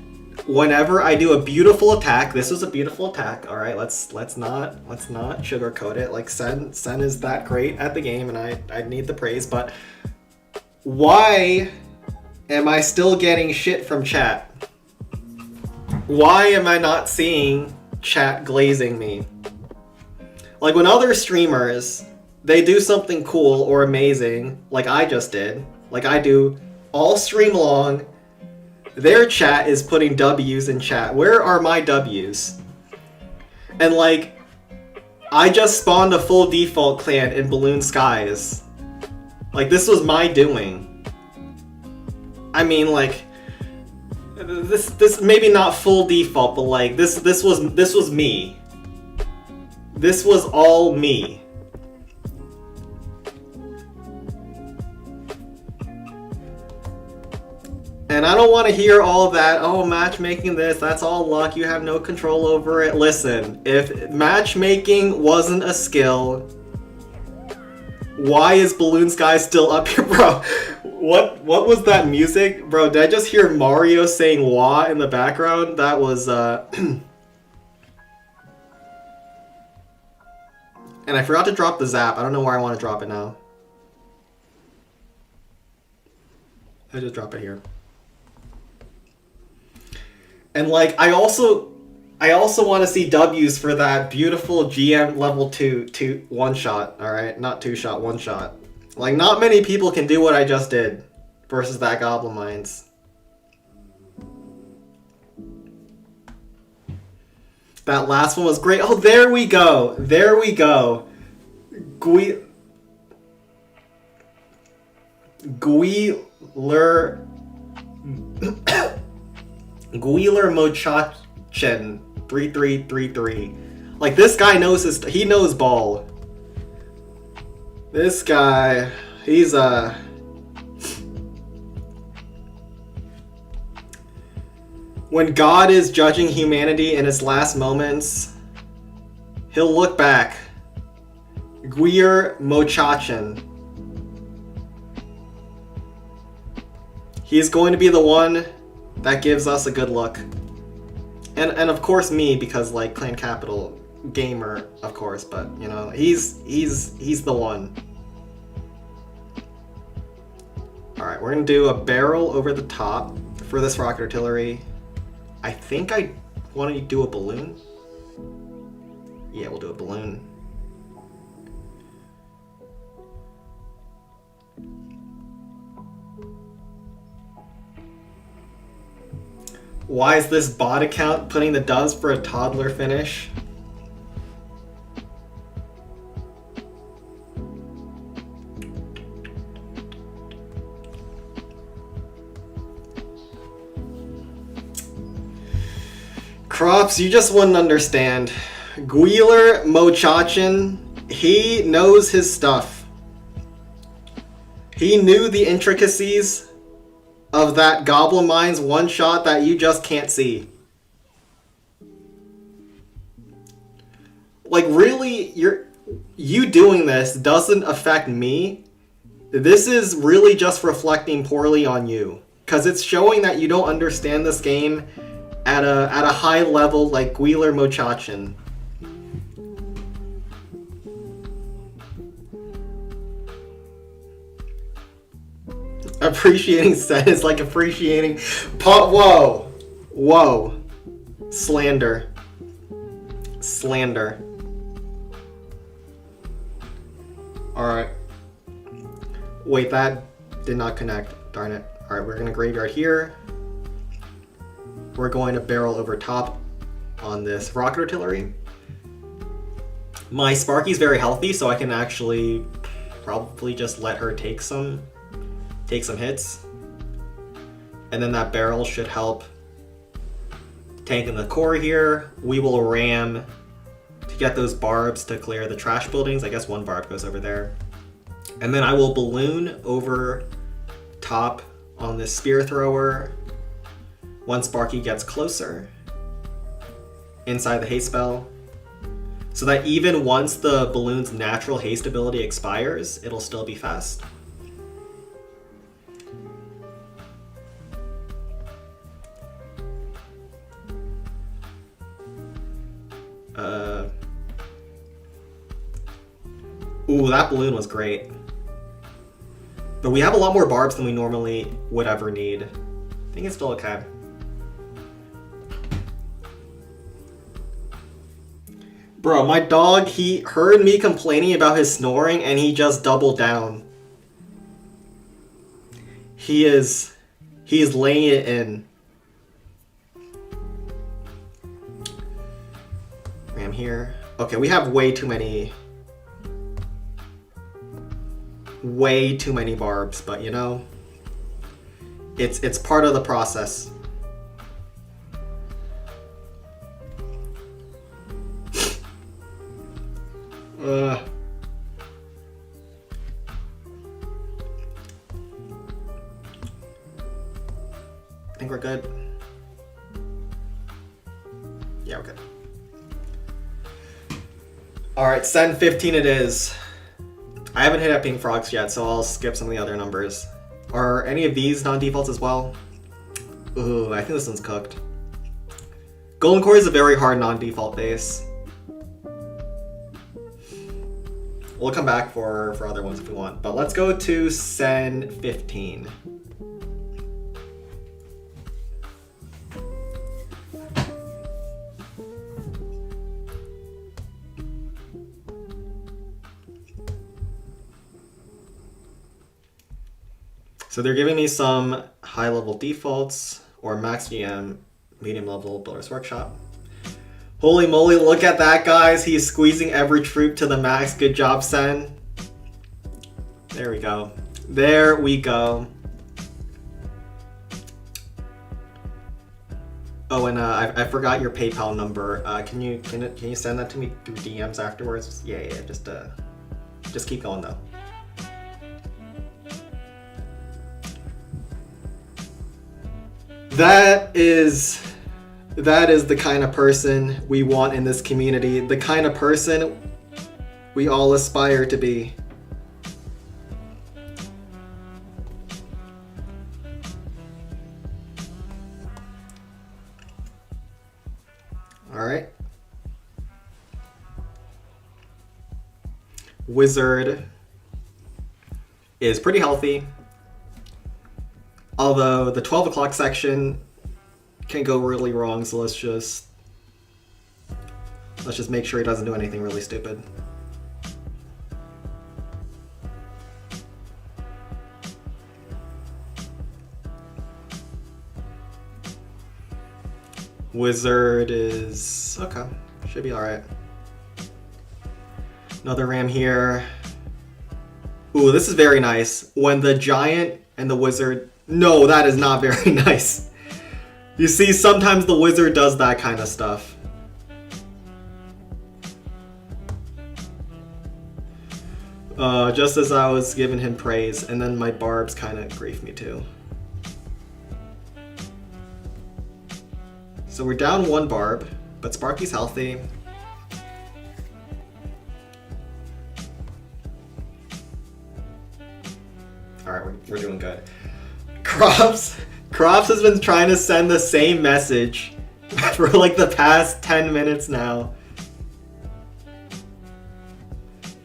whenever I do a beautiful attack, this was a beautiful attack, all right, let's not sugarcoat it. Like Sen is that great at the game, and I need the praise, but why am I still getting shit from chat? Why am I not seeing chat glazing me? Like when other streamers, they do something cool or amazing, like I just did, like I do all stream long, their chat is putting W's in chat. Where are my W's? And like, I just spawned a full default clan in Balloon Skies. Like, this was my doing. I mean, like, this maybe not full default, but like, this was me. This was all me. And I don't want to hear all that, oh, matchmaking this, that's all luck, you have no control over it. Listen, if matchmaking wasn't a skill, why is Balloon Sky still up here, bro? What was that music? Bro, did I just hear Mario saying wah in the background? That was, And I forgot to drop the zap. I don't know where I want to drop it now. I just drop it here. And like, I also want to see W's for that beautiful GM level 2 one-shot, alright? Not 2-shot, one-shot. Like, not many people can do what I just did versus that Goblin Mines. That last one was great. Oh, there we go. There we go. Guiler Mochachen 3333. Like, this guy knows he knows ball. This guy, he's when God is judging humanity in its last moments, he'll look back. Guir Mochachen. He's going to be the one that gives us a good look. And of course me, because like Clan Capital gamer, of course, but you know, he's the one. Alright, we're gonna do a barrel over the top for this rocket artillery. I think I want to do a balloon. Yeah, we'll do a balloon. Why is this bot account putting the doves for a toddler finish? Crops, you just wouldn't understand. Guiler Mochachin, he knows his stuff. He knew the intricacies of that Goblin Mines one shot that you just can't see. like, really, you doing this doesn't affect me. This is really just reflecting poorly on you, because it's showing that you don't understand this game at a high level like Wheeler Mochachin. Appreciating Sen is like appreciating whoa. Whoa. Slander. Slander. Alright. Wait, that did not connect. Darn it. Alright, we're gonna graveyard here. We're going to barrel over top on this rocket artillery. My Sparky's very healthy, so I can actually probably just let her take some hits. And then that barrel should help tank in the core here. We will ram to get those barbs to clear the trash buildings. I guess one barb goes over there. And then I will balloon over top on this spear thrower once Sparky gets closer inside the haste spell, so that even once the balloon's natural haste ability expires, it'll still be fast. Ooh, that balloon was great. But we have a lot more barbs than we normally would ever need. I think it's still okay. Bro, my dog, he heard me complaining about his snoring and he just doubled down. He's laying it in. Ram here. Okay, we have way too many barbs, but you know, it's part of the process. I think we're good. Yeah, we're good. Alright, send 15 it is. I haven't hit up Pink Frogs yet, so I'll skip some of the other numbers. Are any of these non-defaults as well? Ooh, I think this one's cooked. Golden Core is a very hard non-default base. We'll come back for other ones if we want, but let's go to Sen 15. So they're giving me some high-level defaults, or max GM, medium-level Builder's Workshop. Holy moly, look at that, guys. He's squeezing every troop to the max. Good job, Sen. There we go. There we go. Oh, and I forgot your PayPal number. Can you send that to me through DMs afterwards? Yeah, just keep going though. That is the kind of person we want in this community. The kind of person we all aspire to be. All right. Wizard is pretty healthy. Although the 12 o'clock section can go really wrong, so let's just make sure he doesn't do anything really stupid. Wizard is okay. Should be alright. Another ram here. Ooh, this is very nice. When the giant and the wizard... No, that is not very nice. You see, sometimes the wizard does that kind of stuff. Just as I was giving him praise, and then my barbs kind of grief me too. So we're down one barb, but Sparky's healthy. Crops has been trying to send the same message for like the past 10 minutes now.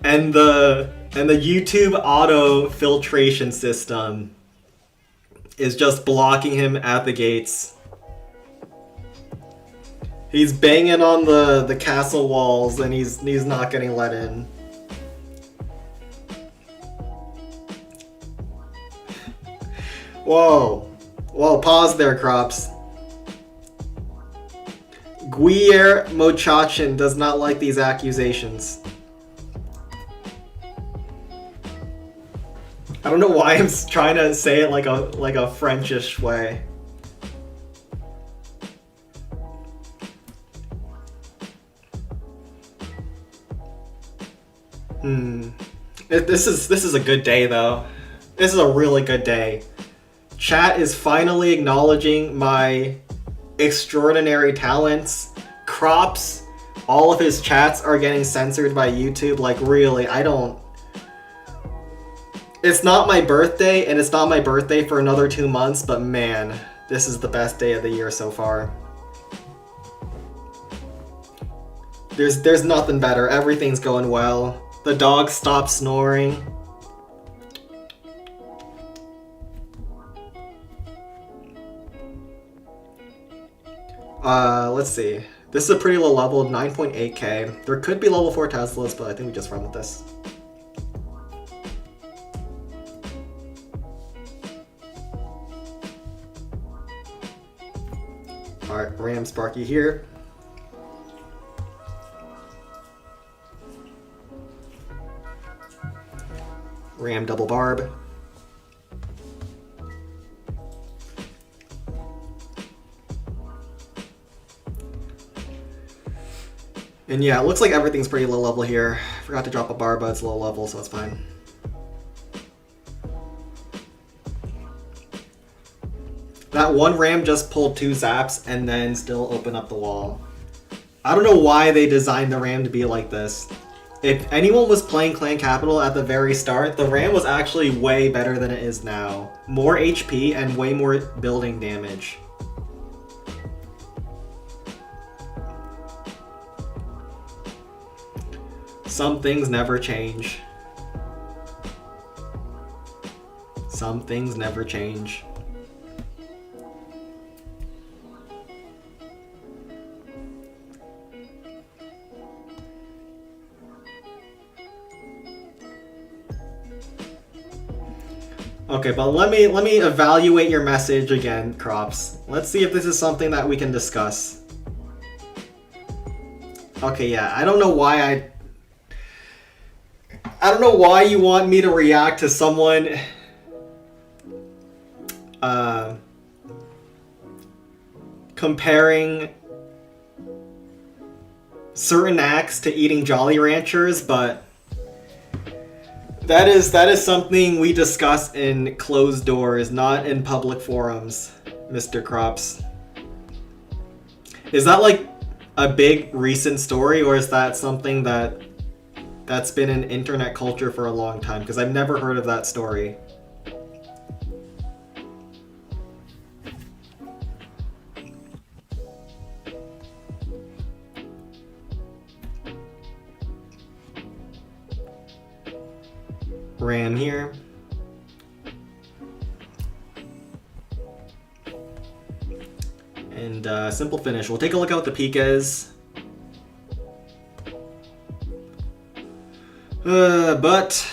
And the YouTube auto filtration system is just blocking him at the gates. He's banging on the castle walls and he's not getting let in. Whoa. Whoa, pause there, Crops. Guillermo Mochachin does not like these accusations. I don't know why I'm trying to say it like a Frenchish way. This is a good day though. This is a really good day. Chat is finally acknowledging my extraordinary talents. Crops, all of his chats are getting censored by YouTube. Like really, it's not my birthday, and it's not my birthday for another 2 months, but man, this is the best day of the year so far. There's nothing better. Everything's going well. The dog stopped snoring. Let's see. This is a pretty low level, 9.8k. There could be level 4 Teslas, but I think we just run with this. Alright, Ram Sparky here. Ram double barb. And yeah, it looks like everything's pretty low level here. Forgot to drop a barb, but it's low level, so it's fine. That one ram just pulled 2 zaps and then still opened up the wall. I don't know why they designed the ram to be like this. If anyone was playing Clan Capital at the very start, the ram was actually way better than it is now. More HP and way more building damage. Some things never change. Some things never change. Okay, but let me evaluate your message again, Crops. Let's see if this is something that we can discuss. Okay, yeah, I don't know why you want me to react to someone comparing certain acts to eating Jolly Ranchers, but that is something we discuss in closed doors, not in public forums, Mr. Crops. Is that like a big recent story, or is that something that's been in internet culture for a long time? Because I've never heard of that story. Ram here. And simple finish. We'll take a look at what the peak is. But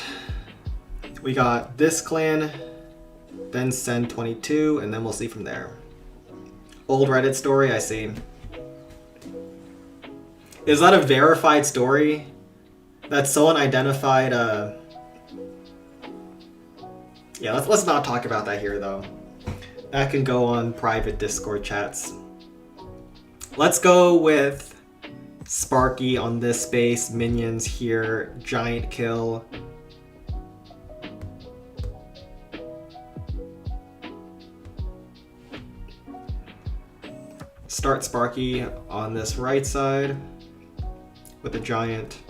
we got this clan, then send 22, and then we'll see from there. Old Reddit story, I see. Is that a verified story? That someone identified Yeah, let's not talk about that here though. That can go on private Discord chats. Let's go with Sparky on this space, minions here, giant kill. Start Sparky on this right side with a giant.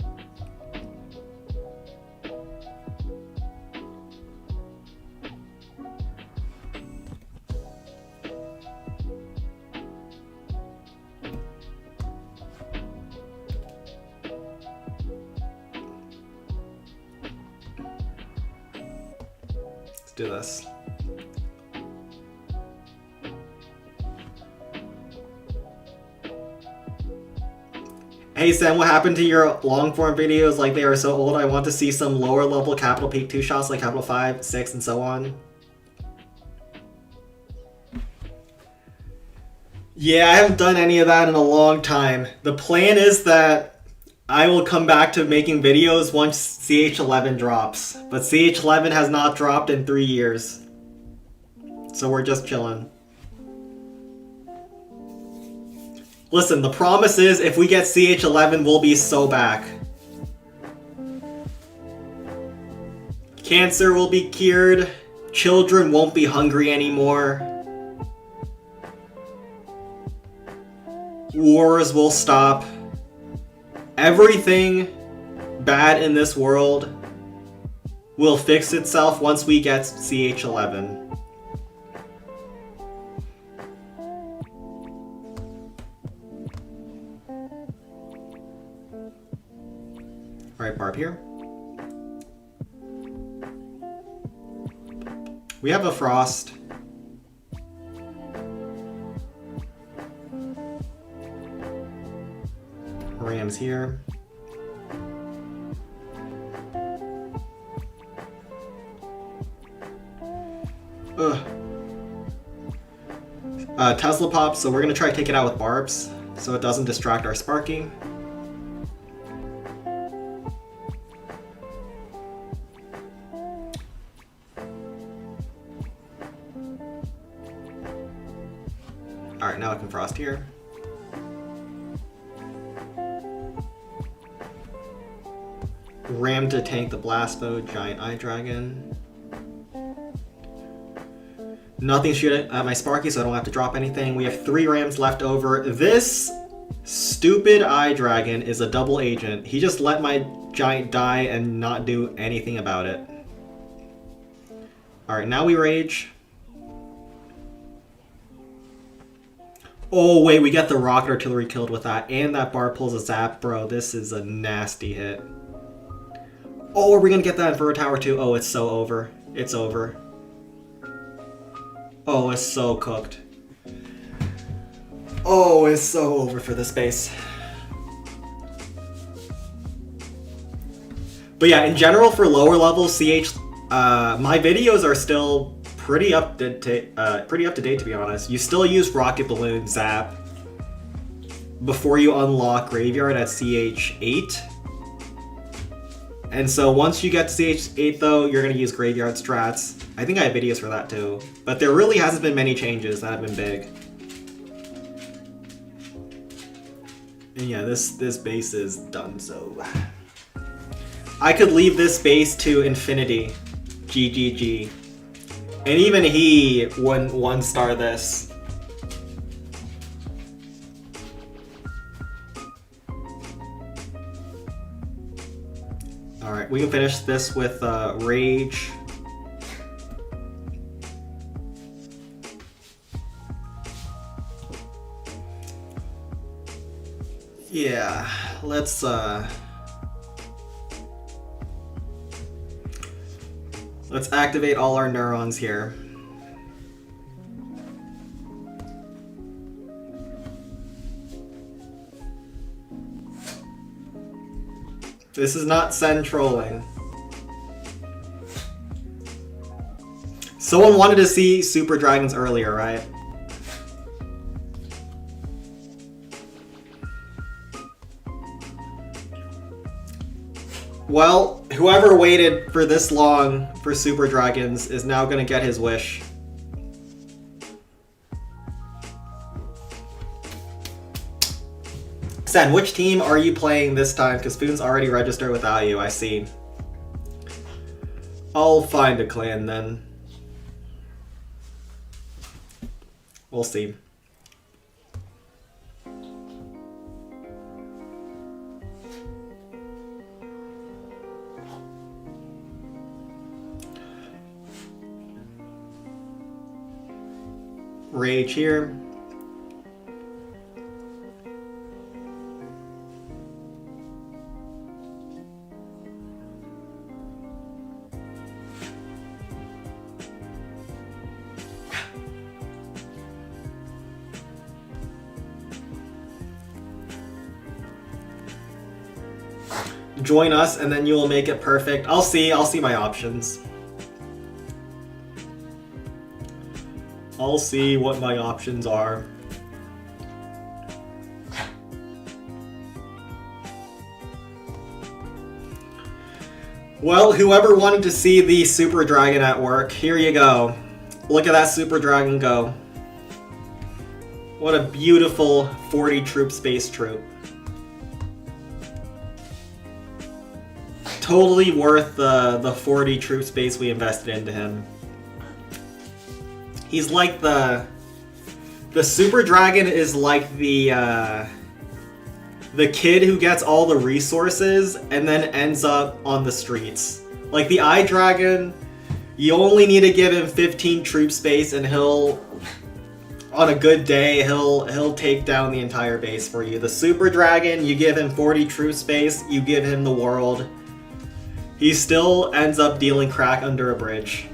do this. Hey Sam, what happened to your long form videos? Like, they are so old. I want to see some lower level capital peak 2 shots like capital 5, 6, and so on. Yeah, I haven't done any of that in a long time. The plan is that I will come back to making videos once CH11 drops. But CH11 has not dropped in 3 years. So we're just chilling. Listen, the promise is if we get CH11, we'll be so back. Cancer will be cured. Children won't be hungry anymore. Wars will stop. Everything bad in this world will fix itself once we get CH11. Alright, Barb here. We have a Frost. Rams here. Ugh. Tesla Pop, so we're gonna try to take it out with Barbs so it doesn't distract our Sparky. Alright, now I can Frost here. Ram to tank the Blast Bow, Giant Eye Dragon. Nothing shoot at my Sparky, so I don't have to drop anything. We have 3 Rams left over. This stupid Eye Dragon is a double agent. He just let my Giant die and not do anything about it. Alright, now we Rage. Oh wait, we get the Rocket Artillery killed with that, and that Bar pulls a Zap. Bro, this is a nasty hit. Oh, are we gonna get that in for a tower too? Oh, it's so over. It's over. Oh, it's so cooked. Oh, it's so over for this base. But yeah, in general, for lower level CH, my videos are still pretty up to date, to be honest. You still use Rocket Balloon Zap before you unlock Graveyard at CH8. And so once you get to CH8 though, you're going to use Graveyard strats. I think I have videos for that too. But there really hasn't been many changes that have been big. And yeah, this base is done so. I could leave this base to infinity. GGG. And even he wouldn't 1-star this. Alright, we can finish this with Rage. Yeah, let's activate all our neurons here. This is not Sen trolling. Someone wanted to see Super Dragons earlier, right? Well, whoever waited for this long for Super Dragons is now gonna get his wish. Sen, which team are you playing this time? Because Foon's already registered without you, I see. I'll find a clan then. We'll see. Rage here. Join us and then you will make it perfect. I'll see my options. I'll see what my options are. Well, whoever wanted to see the Super Dragon at work, here you go. Look at that Super Dragon go. What a beautiful 40 troop space troop. Totally worth the 40 troop space we invested into him. He's like the Super Dragon is like the kid who gets all the resources and then ends up on the streets. Like the Eye Dragon, you only need to give him 15 troop space and he'll, on a good day, he'll take down the entire base for you. The Super Dragon, you give him 40 troop space, you give him the world. He still ends up dealing crack under a bridge.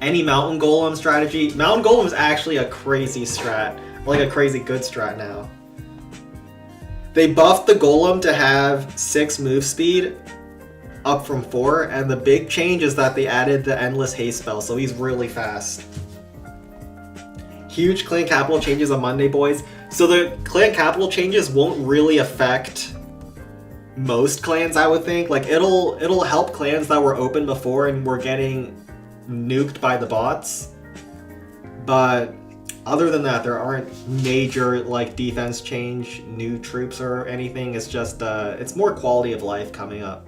Any Mountain Golem strategy? Mountain Golem is actually a crazy strat. Like a crazy good strat now. They buffed the Golem to have 6 move speed, up from 4, and the big change is that they added the Endless Haste spell, so he's really fast. Huge clan capital changes on Monday, boys. So the clan capital changes won't really affect most clans, I would think. Like it'll help clans that were open before and were getting nuked by the bots. But other than that, there aren't major like defense change, new troops or anything. It's just it's more quality of life coming up.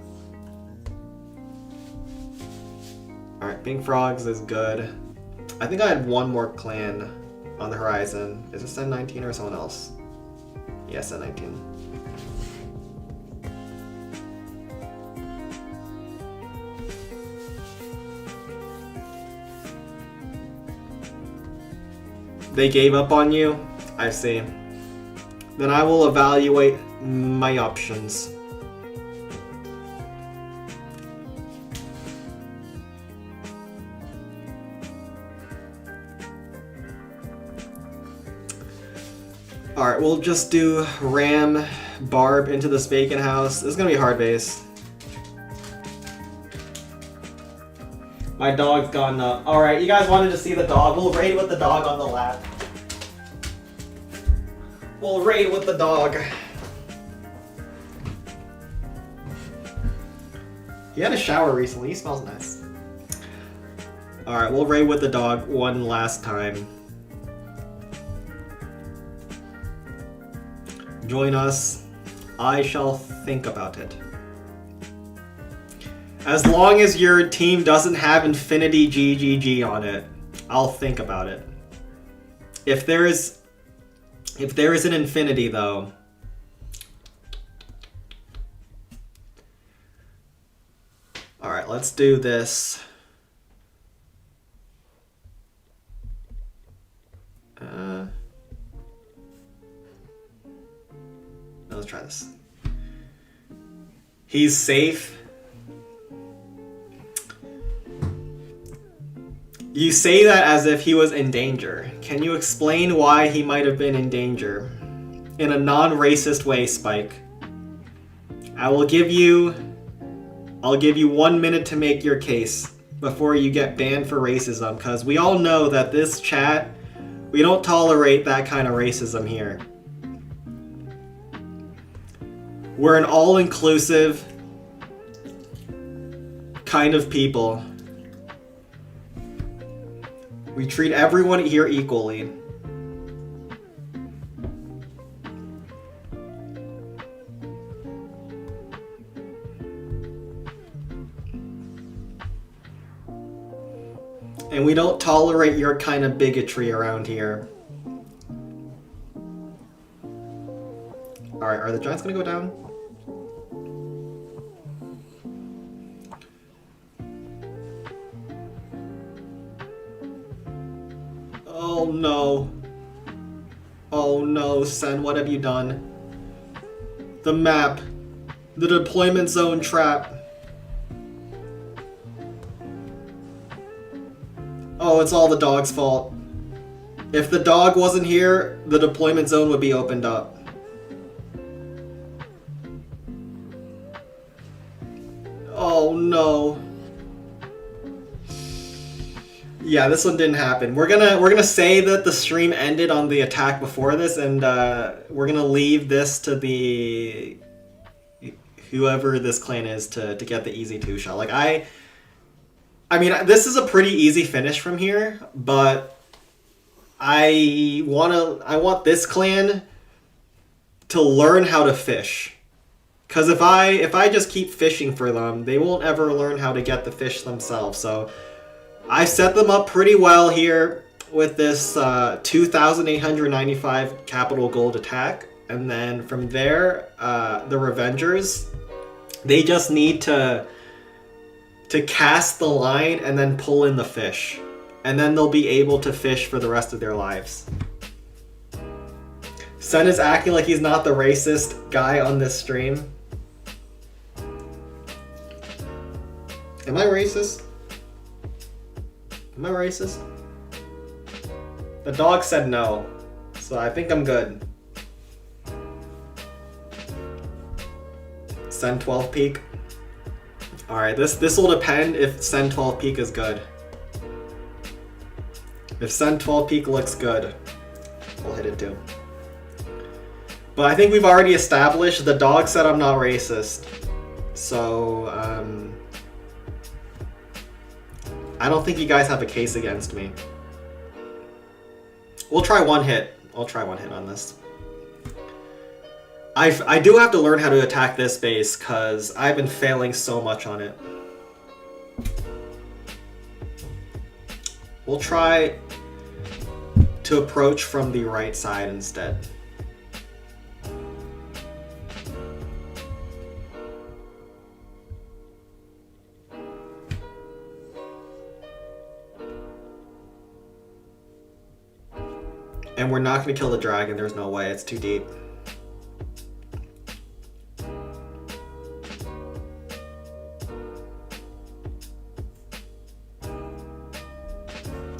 Alright, Pink Frogs is good. I think I had one more clan on the horizon. Is it N19 or someone else? Yes, N19. They gave up on you? I see. Then I will evaluate my options. Alright, we'll just do Ram, Barb into this vacant house. This is gonna be a hard base. My dog's gone up. Alright, you guys wanted to see the dog. We'll raid with the dog on the lap. We'll raid with the dog. He had a shower recently. He smells nice. Alright, we'll raid with the dog one last time. Join us. I shall think about it. As long as your team doesn't have Infinity GGG on it, I'll think about it. If there is an Infinity though, alright, let's do this. Let's try this. He's safe. You say that as if he was in danger. Can you explain why he might have been in danger? In a non-racist way, Spike. I'll give you 1 minute to make your case before you get banned for racism, because we all know that this chat, we don't tolerate that kind of racism here. We're an all-inclusive kind of people. We treat everyone here equally. And we don't tolerate your kind of bigotry around here. Alright, are the Giants gonna go down? Oh no. Oh no, Sen, what have you done? The map. The deployment zone trap. Oh, it's all the dog's fault. If the dog wasn't here, the deployment zone would be opened up. no. Yeah, this one didn't happen. We're gonna say that the stream ended on the attack before this, and we're gonna leave this to the whoever this clan is to get the easy 2-shot. Like I mean, this is a pretty easy finish from here, but I want this clan to learn how to fish. Cause if I just keep fishing for them, they won't ever learn how to get the fish themselves. So I set them up pretty well here with this 2,895 capital gold attack. And then from there, the Revengers, they just need to cast the line and then pull in the fish. And then they'll be able to fish for the rest of their lives. Sen is acting like he's not the racist guy on this stream. Am I racist? Am I racist? The dog said no, so I think I'm good. Sen 12 peak. Alright, this will depend if Sen 12 peak is good. If Sen 12 peak looks good, we'll hit it too. But I think we've already established the dog said I'm not racist. So, I don't think you guys have a case against me. We'll try one hit. I'll try one hit on this. I do have to learn how to attack this base because I've been failing so much on it. We'll try to approach from the right side instead. And we're not going to kill the dragon, there's no way, it's too deep.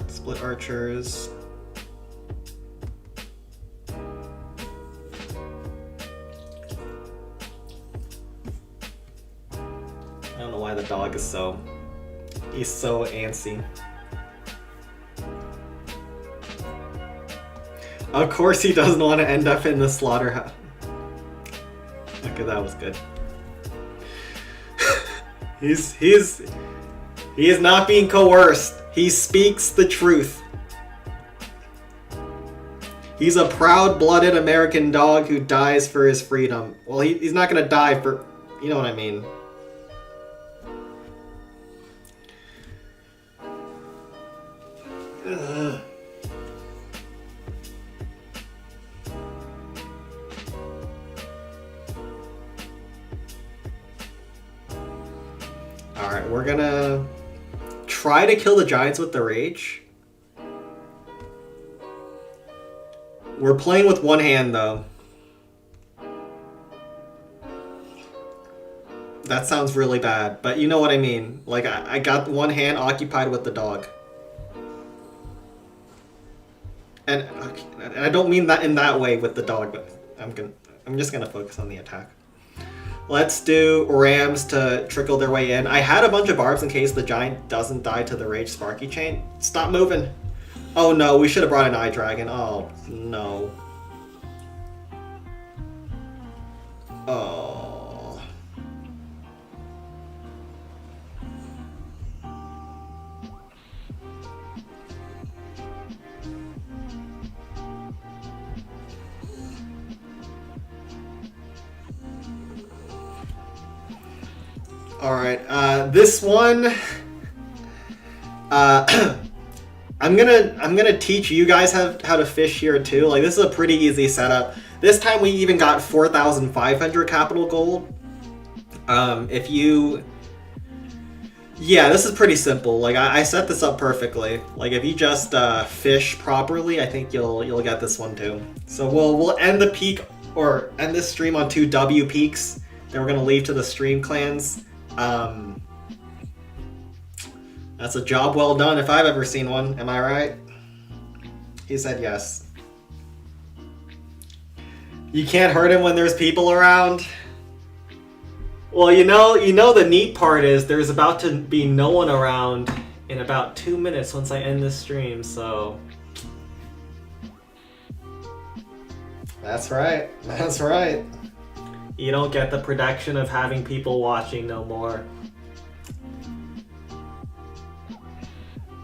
Split archers. I don't know why the dog is so... he's so antsy. Of course he doesn't want to end up in the slaughterhouse. Okay, that was good. He is not being coerced. He speaks the truth. He's a proud-blooded American dog who dies for his freedom. Well, he's not gonna die for... you know what I mean. Ugh. Alright, we're gonna try to kill the giants with the rage. We're playing with one hand though. That sounds really bad, but you know what I mean. Like I got one hand occupied with the dog. And I don't mean that in that way with the dog, but I'm just gonna focus on the attack. Let's do rams to trickle their way in. I had a bunch of barbs in case the giant doesn't die to the rage sparky chain. Stop moving. Oh no, we should have brought an eye dragon. Oh no. Oh. Alright, this one, I'm gonna teach you guys how to fish here too. Like, this is a pretty easy setup. This time we even got 4,500 capital gold. Yeah, this is pretty simple. Like, I set this up perfectly. Like, if you just fish properly, I think you'll get this one too. So we'll end the peak, or end this stream on 2 W peaks. Then we're gonna leave to the stream clans. That's a job well done if I've ever seen one, am I right? He said yes. You can't hurt him when there's people around? Well, the neat part is there's about to be no one around in about 2 minutes once I end this stream, so... That's right. That's right. You don't get the production of having people watching no more.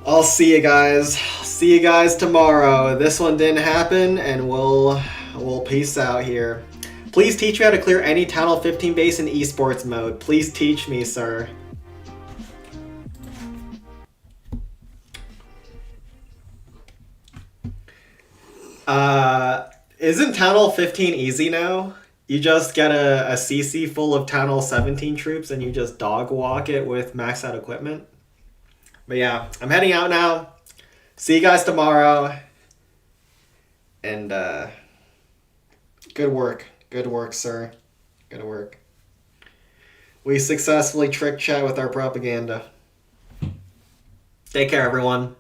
I'll see you guys. See you guys tomorrow. This one didn't happen, and we'll peace out here. Please teach me how to clear any Town Hall 15 base in esports mode. Please teach me, sir. Isn't Town Hall 15 easy now? You just get a CC full of Town Hall 17 troops and you just dog walk it with maxed out equipment. But yeah, I'm heading out now. See you guys tomorrow. And good work. Good work, sir. Good work. We successfully trick chat with our propaganda. Take care, everyone.